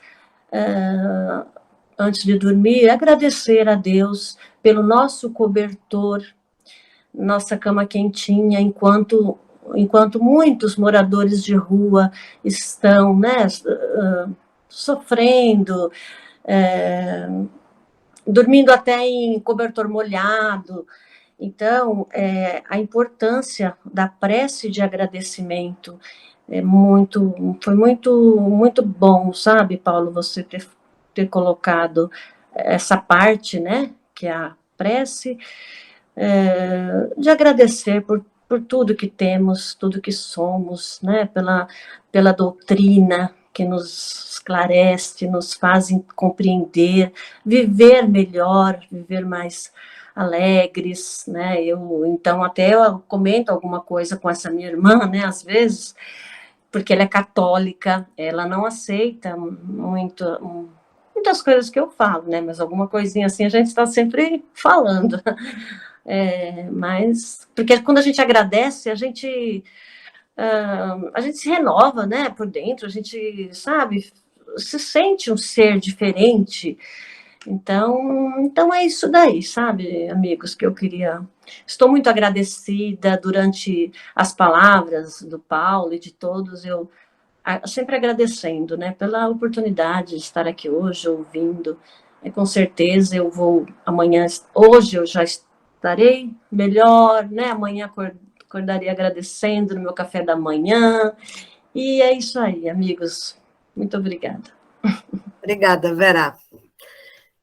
antes de dormir, agradecer a Deus pelo nosso cobertor, nossa cama quentinha, enquanto muitos moradores de rua estão, né, sofrendo, dormindo até em cobertor molhado. Então, a importância da prece de agradecimento foi muito bom, sabe, Paulo, você ter colocado essa parte, né, que é a prece, de agradecer por tudo que temos, tudo que somos, né, pela doutrina que nos esclarece, nos faz compreender, viver melhor, viver mais alegres, né, então até eu comento alguma coisa com essa minha irmã, né, às vezes, porque ela é católica, ela não aceita muitas coisas que eu falo, né, mas alguma coisinha assim a gente está sempre falando, mas, porque quando a gente agradece, a gente se renova, né, por dentro, a gente, sabe, se sente um ser diferente. Então é isso daí, sabe, amigos, que eu queria. Estou muito agradecida durante as palavras do Paulo e de todos, eu sempre agradecendo, né, pela oportunidade de estar aqui hoje, ouvindo. Com certeza eu vou amanhã, hoje eu já estarei melhor, né, amanhã acordarei agradecendo no meu café da manhã, e é isso aí, amigos. Muito obrigada. Obrigada, Vera.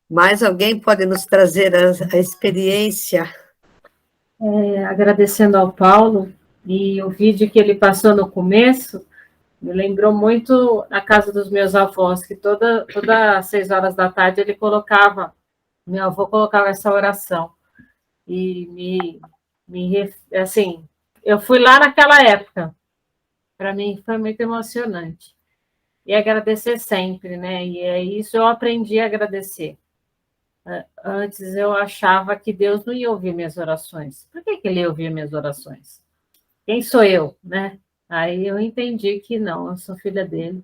Mais alguém pode nos trazer a experiência? Agradecendo ao Paulo, e o vídeo que ele passou no começo me lembrou muito a casa dos meus avós, que todas as 6 horas da tarde meu avô colocava essa oração. E assim, eu fui lá naquela época. Para mim foi muito emocionante. E agradecer sempre, né? E é isso, eu aprendi a agradecer. Antes eu achava que Deus não ia ouvir minhas orações. Por que ele ia ouvir minhas orações? Quem sou eu, né? Aí eu entendi que não, eu sou filha dele.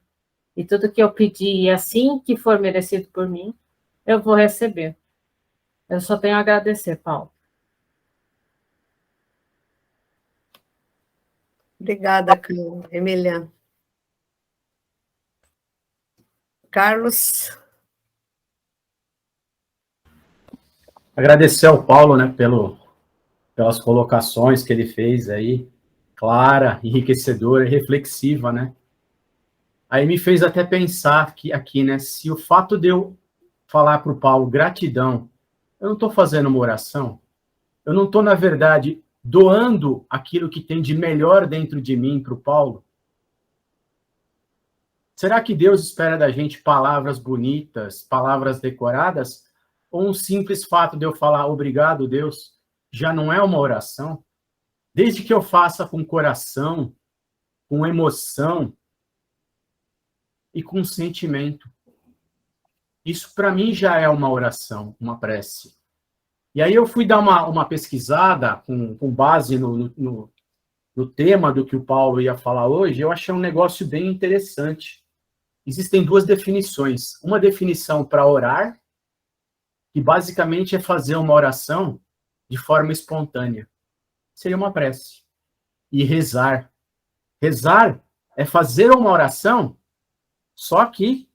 E tudo que eu pedi, e assim que for merecido por mim, eu vou receber. Eu só tenho a agradecer, Paulo. Obrigada, Emília. Carlos? Agradecer ao Paulo, né, pelas colocações que ele fez aí, clara, enriquecedora e reflexiva, né? Aí me fez até pensar que aqui, né, se o fato de eu falar para o Paulo gratidão, eu não estou fazendo uma oração, eu não estou, na verdade, doando aquilo que tem de melhor dentro de mim para o Paulo. Será que Deus espera da gente palavras bonitas, palavras decoradas? Ou um simples fato de eu falar obrigado, Deus, já não é uma oração? Desde que eu faça com coração, com emoção e com sentimento. Isso, para mim, já é uma oração, uma prece. E aí eu fui dar uma pesquisada com base no tema do que o Paulo ia falar hoje, eu achei um negócio bem interessante. Existem 2 definições. Uma definição para orar, que basicamente é fazer uma oração de forma espontânea. Seria uma prece. E rezar. Rezar é fazer uma oração, só que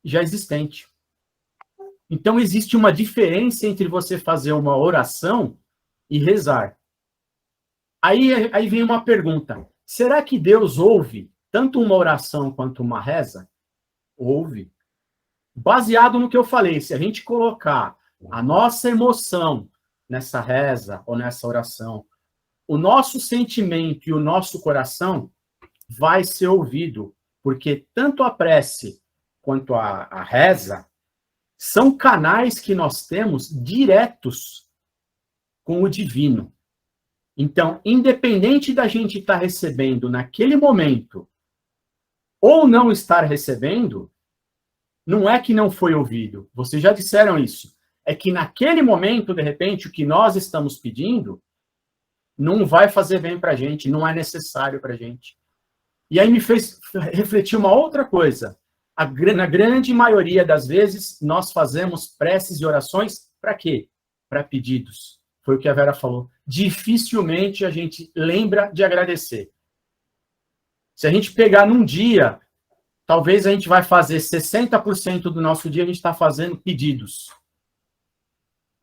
já existente. Então, existe uma diferença entre você fazer uma oração e rezar. Aí vem uma pergunta. Será que Deus ouve tanto uma oração quanto uma reza? Ouve. Baseado no que eu falei, se a gente colocar a nossa emoção nessa reza ou nessa oração, o nosso sentimento e o nosso coração vai ser ouvido, porque tanto a prece quanto a reza são canais que nós temos diretos com o divino. Então, independente da gente estar recebendo naquele momento ou não estar recebendo, não é que não foi ouvido. Vocês já disseram isso. É que naquele momento, de repente, o que nós estamos pedindo não vai fazer bem para a gente, não é necessário para a gente. E aí me fez refletir uma outra coisa. Na grande maioria das vezes, nós fazemos preces e orações para quê? Para pedidos. Foi o que a Vera falou. Dificilmente a gente lembra de agradecer. Se a gente pegar num dia, talvez a gente vai fazer 60% do nosso dia, a gente está fazendo pedidos.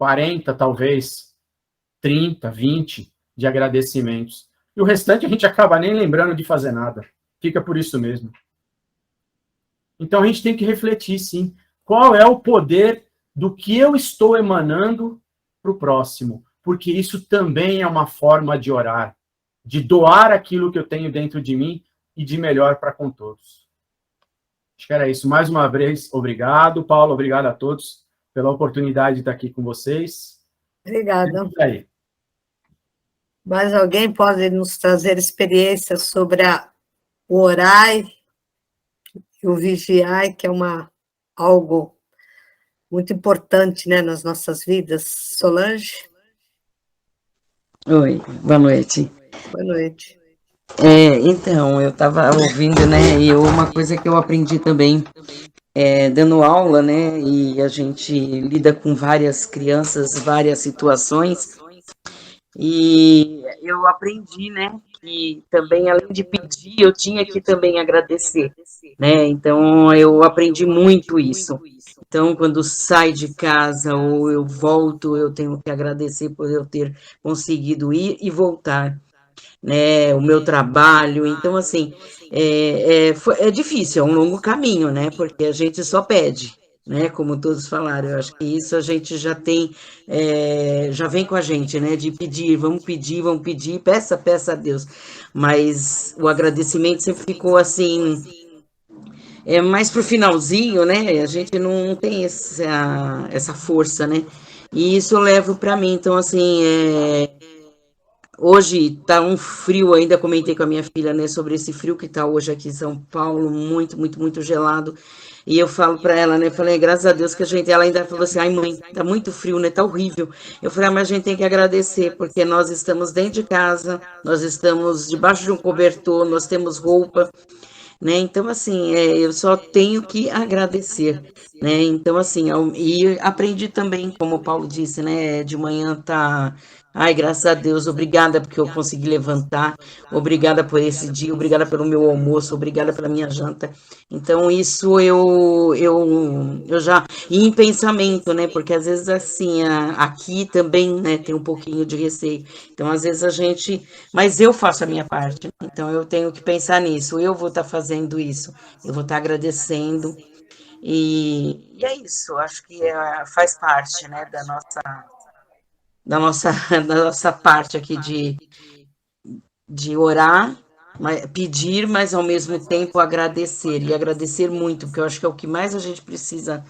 40%, talvez. 30, 20 de agradecimentos. E o restante a gente acaba nem lembrando de fazer nada. Fica por isso mesmo. Então a gente tem que refletir, sim, qual é o poder do que eu estou emanando para o próximo, porque isso também é uma forma de orar, de doar aquilo que eu tenho dentro de mim e de melhor para com todos. Acho que era isso. Mais uma vez, obrigado, Paulo, obrigado a todos pela oportunidade de estar aqui com vocês. Obrigada. E aí. Mais alguém pode nos trazer experiências sobre o orar e o vigiar, que é algo muito importante, né, nas nossas vidas? Solange? Oi, boa noite. Boa noite. Então, eu estava ouvindo, né, e uma coisa que eu aprendi também, dando aula, né, e a gente lida com várias crianças, várias situações, e eu aprendi, né, que também, além de pedir, eu tinha que também agradecer, né, então eu aprendi muito isso. Então, quando saio de casa ou eu volto, eu tenho que agradecer por eu ter conseguido ir e voltar, né, o meu trabalho. Então, assim, é difícil, é um longo caminho, né, porque a gente só pede, né, como todos falaram. Eu acho que isso a gente já tem, já vem com a gente, né, de pedir, vamos pedir, peça a Deus. Mas o agradecimento sempre ficou assim, mais pro finalzinho, né, a gente não tem essa força, né, e isso eu levo para mim. Então, assim, hoje tá um frio, ainda comentei com a minha filha, né, sobre esse frio que tá hoje aqui em São Paulo, muito, muito, muito gelado. E eu falo para ela, né, falei, graças a Deus que ela ainda falou assim, ai mãe, tá muito frio, né, tá horrível. Eu falei, mas a gente tem que agradecer, porque nós estamos dentro de casa, nós estamos debaixo de um cobertor, nós temos roupa, né, então assim, eu só tenho que agradecer, né, então assim, e aprendi também, como o Paulo disse, né, de manhã tá, ai, graças a Deus, obrigada porque eu consegui levantar, obrigada por esse dia, obrigada pelo meu almoço, obrigada pela minha janta. Então isso eu já, e em pensamento, né, porque às vezes assim, aqui também, né, tem um pouquinho de receio, então às vezes mas eu faço a minha parte, então eu tenho que pensar nisso, eu vou estar fazendo isso, eu vou estar agradecendo, e é isso, acho que faz parte, né, da nossa parte aqui de orar, pedir, mas ao mesmo tempo agradecer, e agradecer muito, porque eu acho que é o que mais a gente precisa,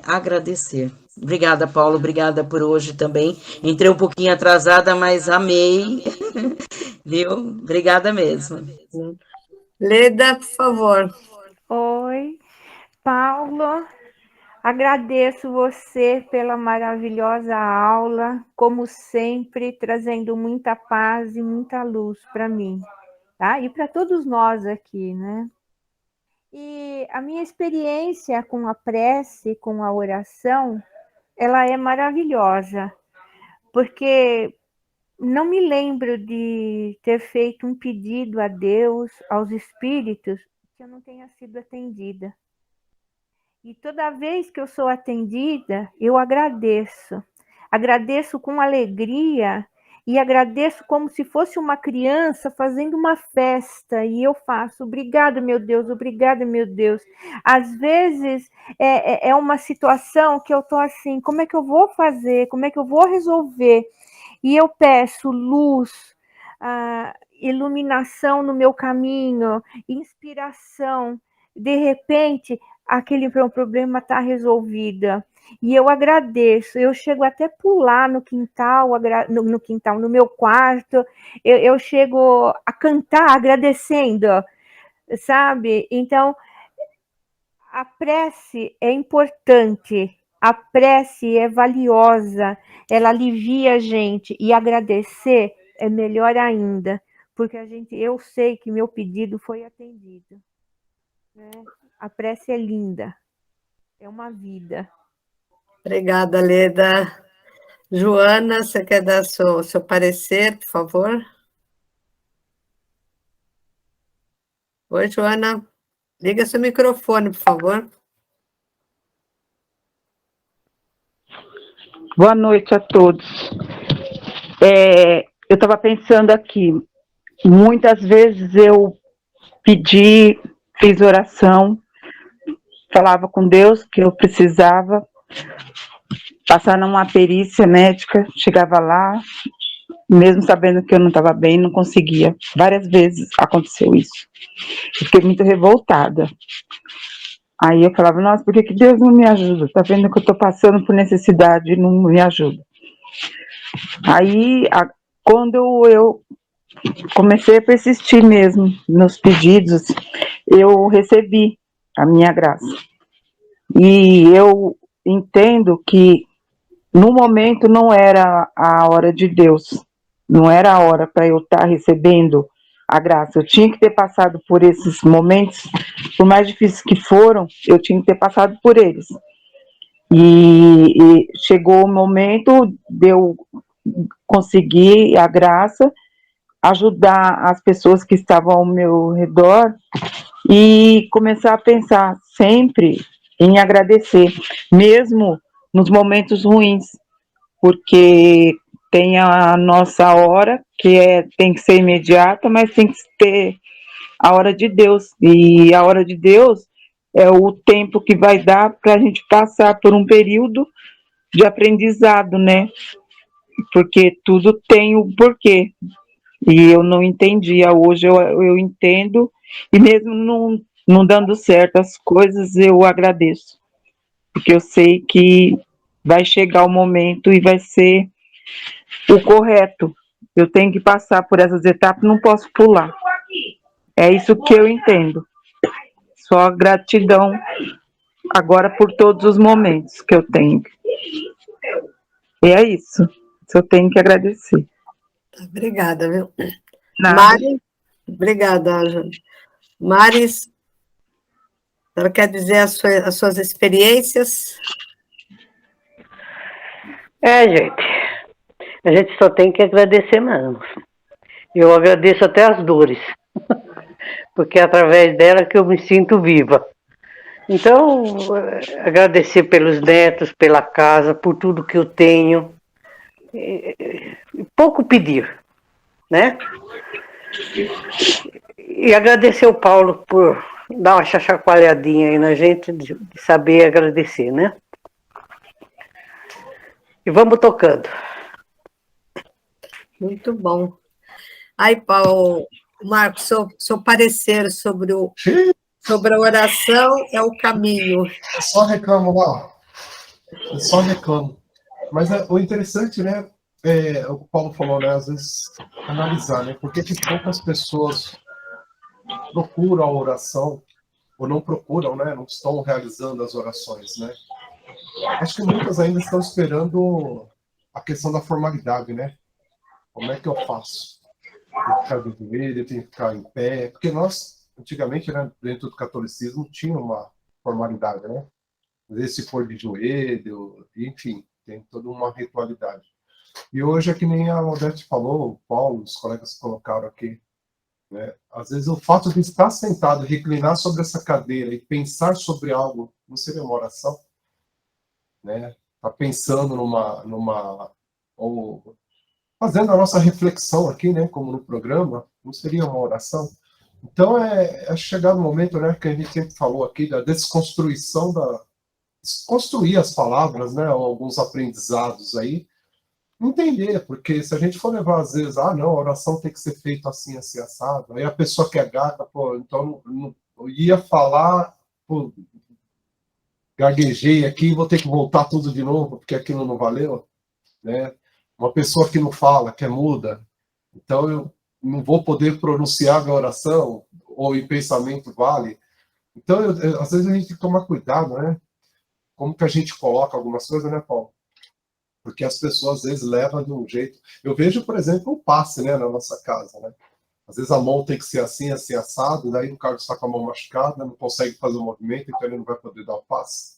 agradecer. Obrigada, Paulo, obrigada por hoje também. Entrei um pouquinho atrasada, mas amei, viu? Obrigada mesmo. Leda, por favor. Oi, Paulo. Agradeço você pela maravilhosa aula, como sempre, trazendo muita paz e muita luz para mim, tá? E para todos nós aqui, né? E a minha experiência com a prece, com a oração, ela é maravilhosa, porque não me lembro de ter feito um pedido a Deus, aos espíritos, que eu não tenha sido atendida. E toda vez que eu sou atendida, eu agradeço. Agradeço com alegria e agradeço como se fosse uma criança fazendo uma festa. E eu faço, obrigada, meu Deus, obrigada, meu Deus. Às vezes é uma situação que eu estou assim, como é que eu vou fazer? Como é que eu vou resolver? E eu peço luz, iluminação no meu caminho, inspiração. De repente, aquele problema está resolvido. E eu agradeço, eu chego até pular no quintal, no meu quarto, eu chego a cantar agradecendo, sabe? Então, a prece é importante, a prece é valiosa, ela alivia a gente, e agradecer é melhor ainda, porque eu sei que meu pedido foi atendido, né? A prece é linda, é uma vida. Obrigada, Leda. Joana, você quer dar seu parecer, por favor? Oi, Joana. Liga seu microfone, por favor. Boa noite a todos. eu estava pensando aqui, muitas vezes eu fiz oração, falava com Deus que eu precisava passar numa perícia médica, chegava lá, mesmo sabendo que eu não estava bem, não conseguia. Várias vezes aconteceu isso. Eu fiquei muito revoltada. Aí eu falava, nossa, por que Deus não me ajuda? Tá vendo que eu estou passando por necessidade e não me ajuda? Aí, quando eu comecei a persistir mesmo nos pedidos, eu recebi a minha graça. E eu entendo que no momento não era a hora de Deus, não era a hora para eu estar recebendo a graça. Eu tinha que ter passado por esses momentos, por mais difíceis que foram, eu tinha que ter passado por eles. E chegou o momento de eu conseguir a graça, ajudar as pessoas que estavam ao meu redor e começar a pensar sempre em agradecer, mesmo nos momentos ruins, porque tem a nossa hora, que tem que ser imediata, mas tem que ter a hora de Deus, e a hora de Deus é o tempo que vai dar para a gente passar por um período de aprendizado, né? Porque tudo tem o porquê, e eu não entendia, hoje eu entendo, e mesmo não dando certo as coisas, eu agradeço, porque eu sei que vai chegar o momento e vai ser o correto. Eu tenho que passar por essas etapas, não posso pular. É isso que eu entendo. Só gratidão agora por todos os momentos que eu tenho. E é isso. Só tenho que agradecer. Obrigada, viu? Nada. Mari, obrigada, Jane. Maris, ela quer dizer as suas experiências? Gente, a gente só tem que agradecer mesmo. Eu agradeço até as dores, porque é através dela que eu me sinto viva. Então, agradecer pelos netos, pela casa, por tudo que eu tenho. Pouco pedir, né? E agradecer o Paulo por dar uma chacoalhadinha aí na gente, de saber agradecer, né? E vamos tocando. Muito bom. Aí, Paulo, Marcos, seu parecer sobre a oração é o caminho. Eu só reclamo lá. Eu só reclamo. Mas o interessante, né, é o que o Paulo falou, né, às vezes analisar, né, por que poucas pessoas procuram a oração, ou não procuram, né, não estão realizando as orações, né. Acho que muitas ainda estão esperando a questão da formalidade, né. Como é que eu faço? Tem que ficar de joelho, tem que ficar em pé, porque nós, antigamente, né, dentro do catolicismo, tinha uma formalidade, né. Às vezes se for de joelho, enfim, tem toda uma ritualidade. E hoje é que nem a Odete falou, o Paulo, os colegas colocaram aqui, né? Às vezes o fato de estar sentado, reclinar sobre essa cadeira e pensar sobre algo, não seria uma oração? Né? Tá pensando ou fazendo a nossa reflexão aqui, né, como no programa, não seria uma oração? Então é chegar no momento, né, que a gente sempre falou aqui, da desconstrução desconstruir as palavras, né, alguns aprendizados aí, entender, porque se a gente for levar às vezes, não, a oração tem que ser feita assim, assim, assado, aí a pessoa que é gata, pô, então eu ia falar, pô, gaguejei aqui, vou ter que voltar tudo de novo, porque aquilo não valeu, né? Uma pessoa que não fala, que é muda, então eu não vou poder pronunciar a minha oração, ou em pensamento vale. Então, às vezes a gente tem que tomar cuidado, né? Como que a gente coloca algumas coisas, né, Paulo? Porque as pessoas, às vezes, levam de um jeito... Eu vejo, por exemplo, um passe, né, na nossa casa, né? Às vezes a mão tem que ser assim, assim, assado, daí o cara está com a mão machucada, não consegue fazer o movimento, então ele não vai poder dar o passe.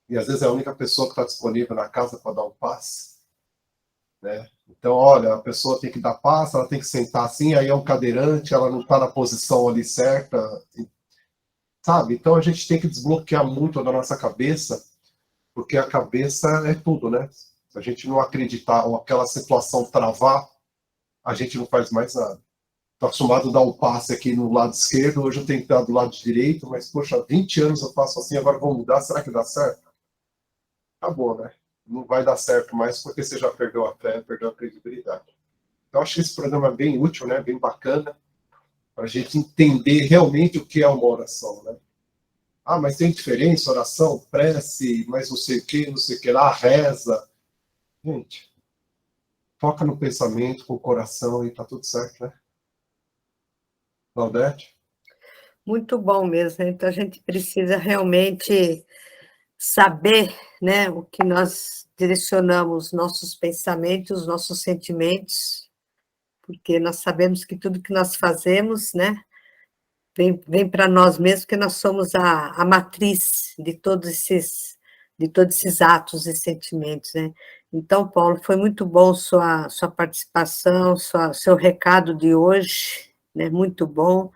E às vezes é a única pessoa que está disponível na casa para dar um passe. Né? Então, olha, a pessoa tem que dar passe, ela tem que sentar assim, aí é um cadeirante, ela não está na posição ali certa, sabe? Então a gente tem que desbloquear muito da nossa cabeça, porque a cabeça é tudo, né? Se a gente não acreditar ou aquela situação travar, a gente não faz mais nada. Estou acostumado a dar um passe aqui no lado esquerdo, hoje eu tenho que dar do lado direito, mas, poxa, 20 anos eu faço assim, agora vou mudar, será que dá certo? Acabou, né? Não vai dar certo mais porque você já perdeu a fé, perdeu a credibilidade. Então, acho que esse programa é bem útil, né? Bem bacana, para a gente entender realmente o que é uma oração, né? Ah, mas tem diferença, oração, prece, mas não sei o que lá, reza. Gente, foca no pensamento, com o coração e tá tudo certo, né? Claudete? Muito bom mesmo, né? Então a gente precisa realmente saber, né, o que nós direcionamos nossos pensamentos, nossos sentimentos, porque nós sabemos que tudo que nós fazemos, né, vem para nós mesmos, que nós somos a matriz de todos esses atos e sentimentos, né? Então, Paulo, foi muito bom sua participação, seu recado de hoje, né? Muito bom.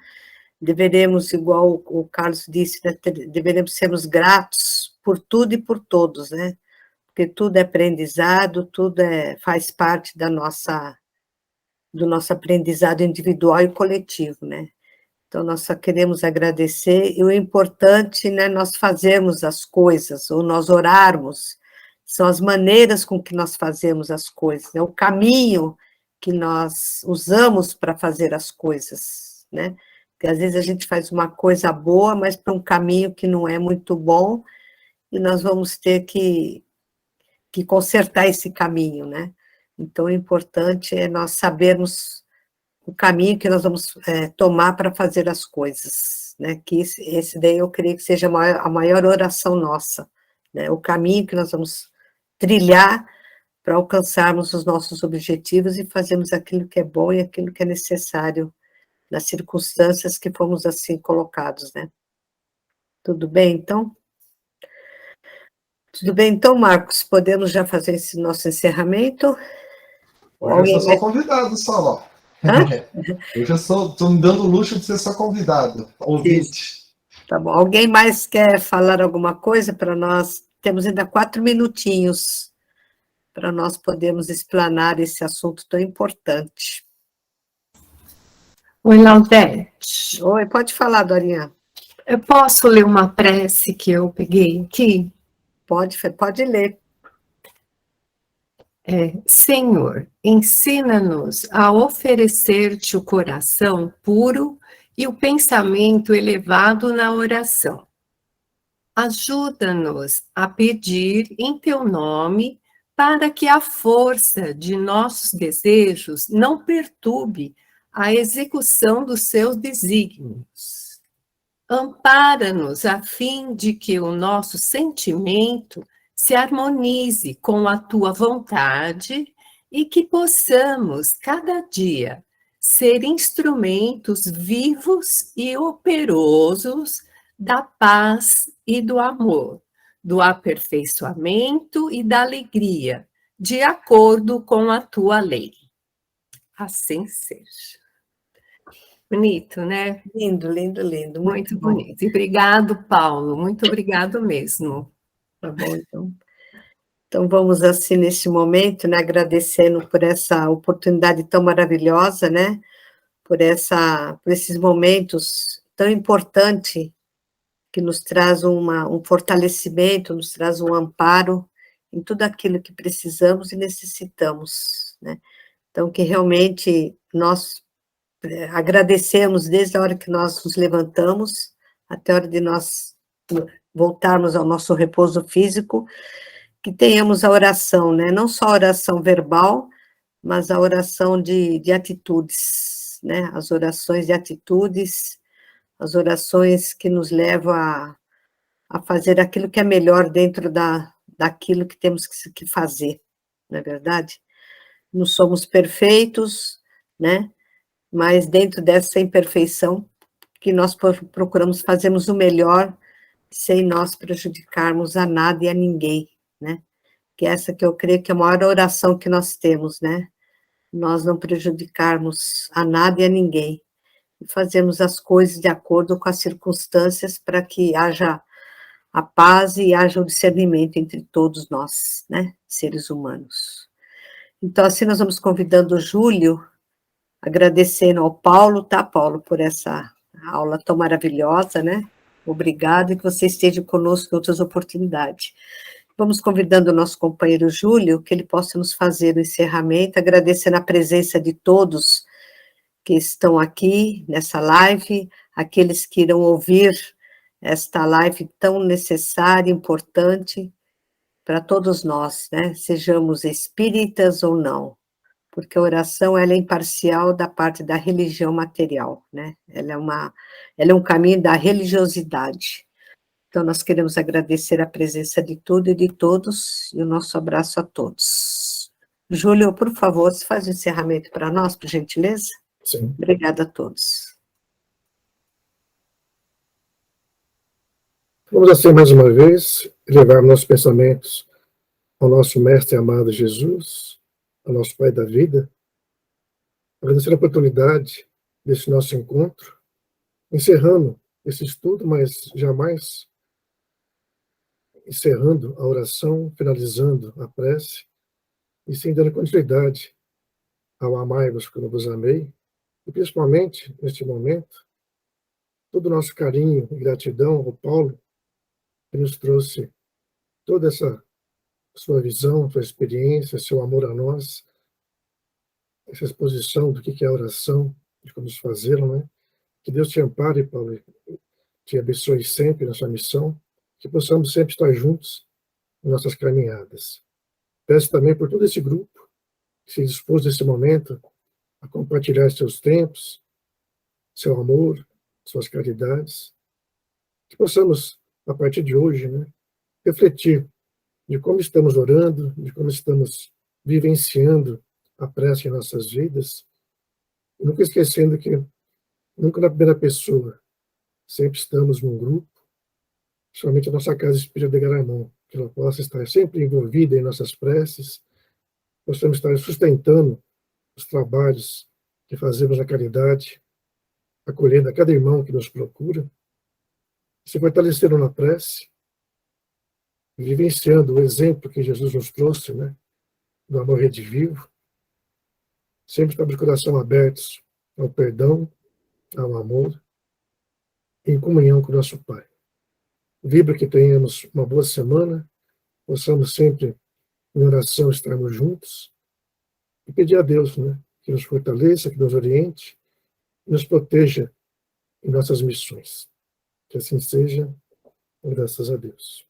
Deveremos, igual o Carlos disse, né, deveremos sermos gratos por tudo e por todos, né? Porque tudo é aprendizado, tudo faz parte do nosso aprendizado individual e coletivo, né? Então, nós só queremos agradecer, e o importante, né, nós fazermos as coisas, ou nós orarmos, são as maneiras com que nós fazemos as coisas, né, o caminho que nós usamos para fazer as coisas, né, porque às vezes a gente faz uma coisa boa, mas para um caminho que não é muito bom, e nós vamos ter que consertar esse caminho, né, então o importante é nós sabermos o caminho que nós vamos tomar para fazer as coisas, né? Que esse daí eu creio que seja a maior oração nossa, né? O caminho que nós vamos trilhar para alcançarmos os nossos objetivos e fazermos aquilo que é bom e aquilo que é necessário nas circunstâncias que fomos assim colocados, né? Tudo bem, então? Tudo bem, então, Marcos, podemos já fazer esse nosso encerramento? Hoje eu sou só convidado, só, ó. Hoje eu estou me dando o luxo de ser só convidado, ouvinte. Isso. Tá bom. Alguém mais quer falar alguma coisa para nós? Temos ainda 4 minutinhos para nós podermos explanar esse assunto tão importante. Oi, Laudete. Oi, pode falar, Dorinha. Eu posso ler uma prece que eu peguei aqui? Pode ler. Senhor, ensina-nos a oferecer-te o coração puro e o pensamento elevado na oração. Ajuda-nos a pedir em teu nome para que a força de nossos desejos não perturbe a execução dos seus desígnios. Ampara-nos a fim de que o nosso sentimento se harmonize com a tua vontade e que possamos, cada dia, ser instrumentos vivos e operosos da paz e do amor, do aperfeiçoamento e da alegria, de acordo com a tua lei. Assim seja. Bonito, né? Lindo, lindo, lindo. Muito bonito. E obrigado, Paulo. Muito obrigado mesmo. Tá bom, então. Então, vamos assim, nesse momento, né, agradecendo por essa oportunidade tão maravilhosa, né, por esses momentos tão importantes que nos traz um fortalecimento, nos traz um amparo em tudo aquilo que precisamos e necessitamos, né. Então, que realmente nós agradecemos desde a hora que nós nos levantamos até a hora de nós voltarmos ao nosso repouso físico, que tenhamos a oração, né? Não só a oração verbal, mas a oração de atitudes, né? As orações de atitudes, as orações que nos levam a fazer aquilo que é melhor dentro daquilo que temos que fazer, não é verdade? Não somos perfeitos, né? Mas dentro dessa imperfeição que nós procuramos fazermos o melhor, sem nós prejudicarmos a nada e a ninguém, né? Que essa que eu creio que é a maior oração que nós temos, né? Nós não prejudicarmos a nada e a ninguém, e fazermos as coisas de acordo com as circunstâncias para que haja a paz e haja o discernimento entre todos nós, né, seres humanos. Então, assim, nós vamos convidando o Júlio, agradecendo ao Paulo, tá, Paulo, por essa aula tão maravilhosa, né? Obrigado e que você esteja conosco em outras oportunidades. Vamos convidando o nosso companheiro Júlio, que ele possa nos fazer o encerramento, agradecendo a presença de todos que estão aqui nessa live, aqueles que irão ouvir esta live tão necessária, importante para todos nós, né? Sejamos espíritas ou não, porque a oração ela é imparcial da parte da religião material, né? Ela é um caminho da religiosidade. Então, nós queremos agradecer a presença de tudo e de todos, e o nosso abraço a todos. Júlio, por favor, você faz o encerramento para nós, por gentileza? Sim. Obrigada a todos. Vamos assim, mais uma vez, levar nossos pensamentos ao nosso Mestre amado Jesus, ao nosso Pai da vida, agradecer a oportunidade desse nosso encontro, encerrando esse estudo, mas jamais encerrando a oração, finalizando a prece, e sim dando continuidade ao amai-vos como vos amei, e principalmente, neste momento, todo o nosso carinho e gratidão ao Paulo, que nos trouxe toda essa sua visão, sua experiência, seu amor a nós, essa exposição do que é a oração, de como nos fazeram, né? Que Deus te ampare, Paulo, e te abençoe sempre na sua missão, que possamos sempre estar juntos em nossas caminhadas. Peço também por todo esse grupo que se dispôs nesse momento a compartilhar seus tempos, seu amor, suas caridades, que possamos, a partir de hoje, né, refletir de como estamos orando, de como estamos vivenciando a prece em nossas vidas, e nunca esquecendo que nunca na primeira pessoa, sempre estamos num grupo, somente a nossa Casa Espírita de Garamond, que ela possa estar sempre envolvida em nossas preces, possamos estar sustentando os trabalhos que fazemos na caridade, acolhendo a cada irmão que nos procura, se fortalecendo na prece, vivenciando o exemplo que Jesus nos trouxe, né, do amor redivivo, sempre com o coração abertos ao perdão, ao amor, em comunhão com o nosso Pai. Vibra que tenhamos uma boa semana, possamos sempre, em oração, estarmos juntos, e pedir a Deus, né, que nos fortaleça, que nos oriente, e nos proteja em nossas missões. Que assim seja, graças a Deus.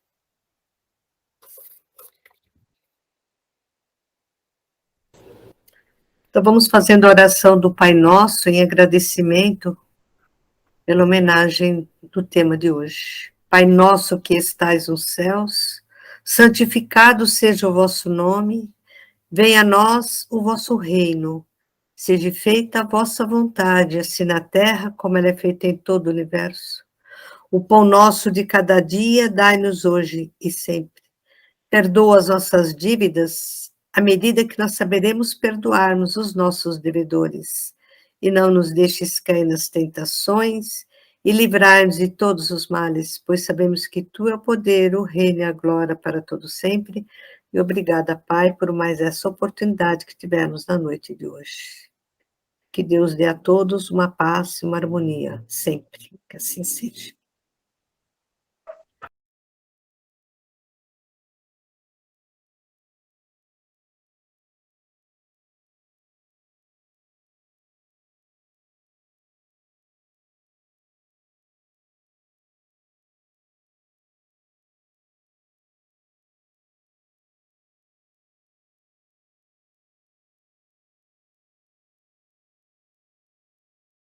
Então, vamos fazendo a oração do Pai Nosso em agradecimento pela homenagem do tema de hoje. Pai nosso que estais nos céus, santificado seja o vosso nome, venha a nós o vosso reino, seja feita a vossa vontade, assim na terra como ela é feita em todo o universo. O pão nosso de cada dia dai-nos hoje e sempre. Perdoa as nossas dívidas, à medida que nós saberemos perdoarmos os nossos devedores. E não nos deixes cair nas tentações, e livrai-nos de todos os males, pois sabemos que Tu é o poder, o reino e a glória para todo sempre. E obrigada, Pai, por mais essa oportunidade que tivemos na noite de hoje. Que Deus dê a todos uma paz e uma harmonia, sempre. Que assim seja.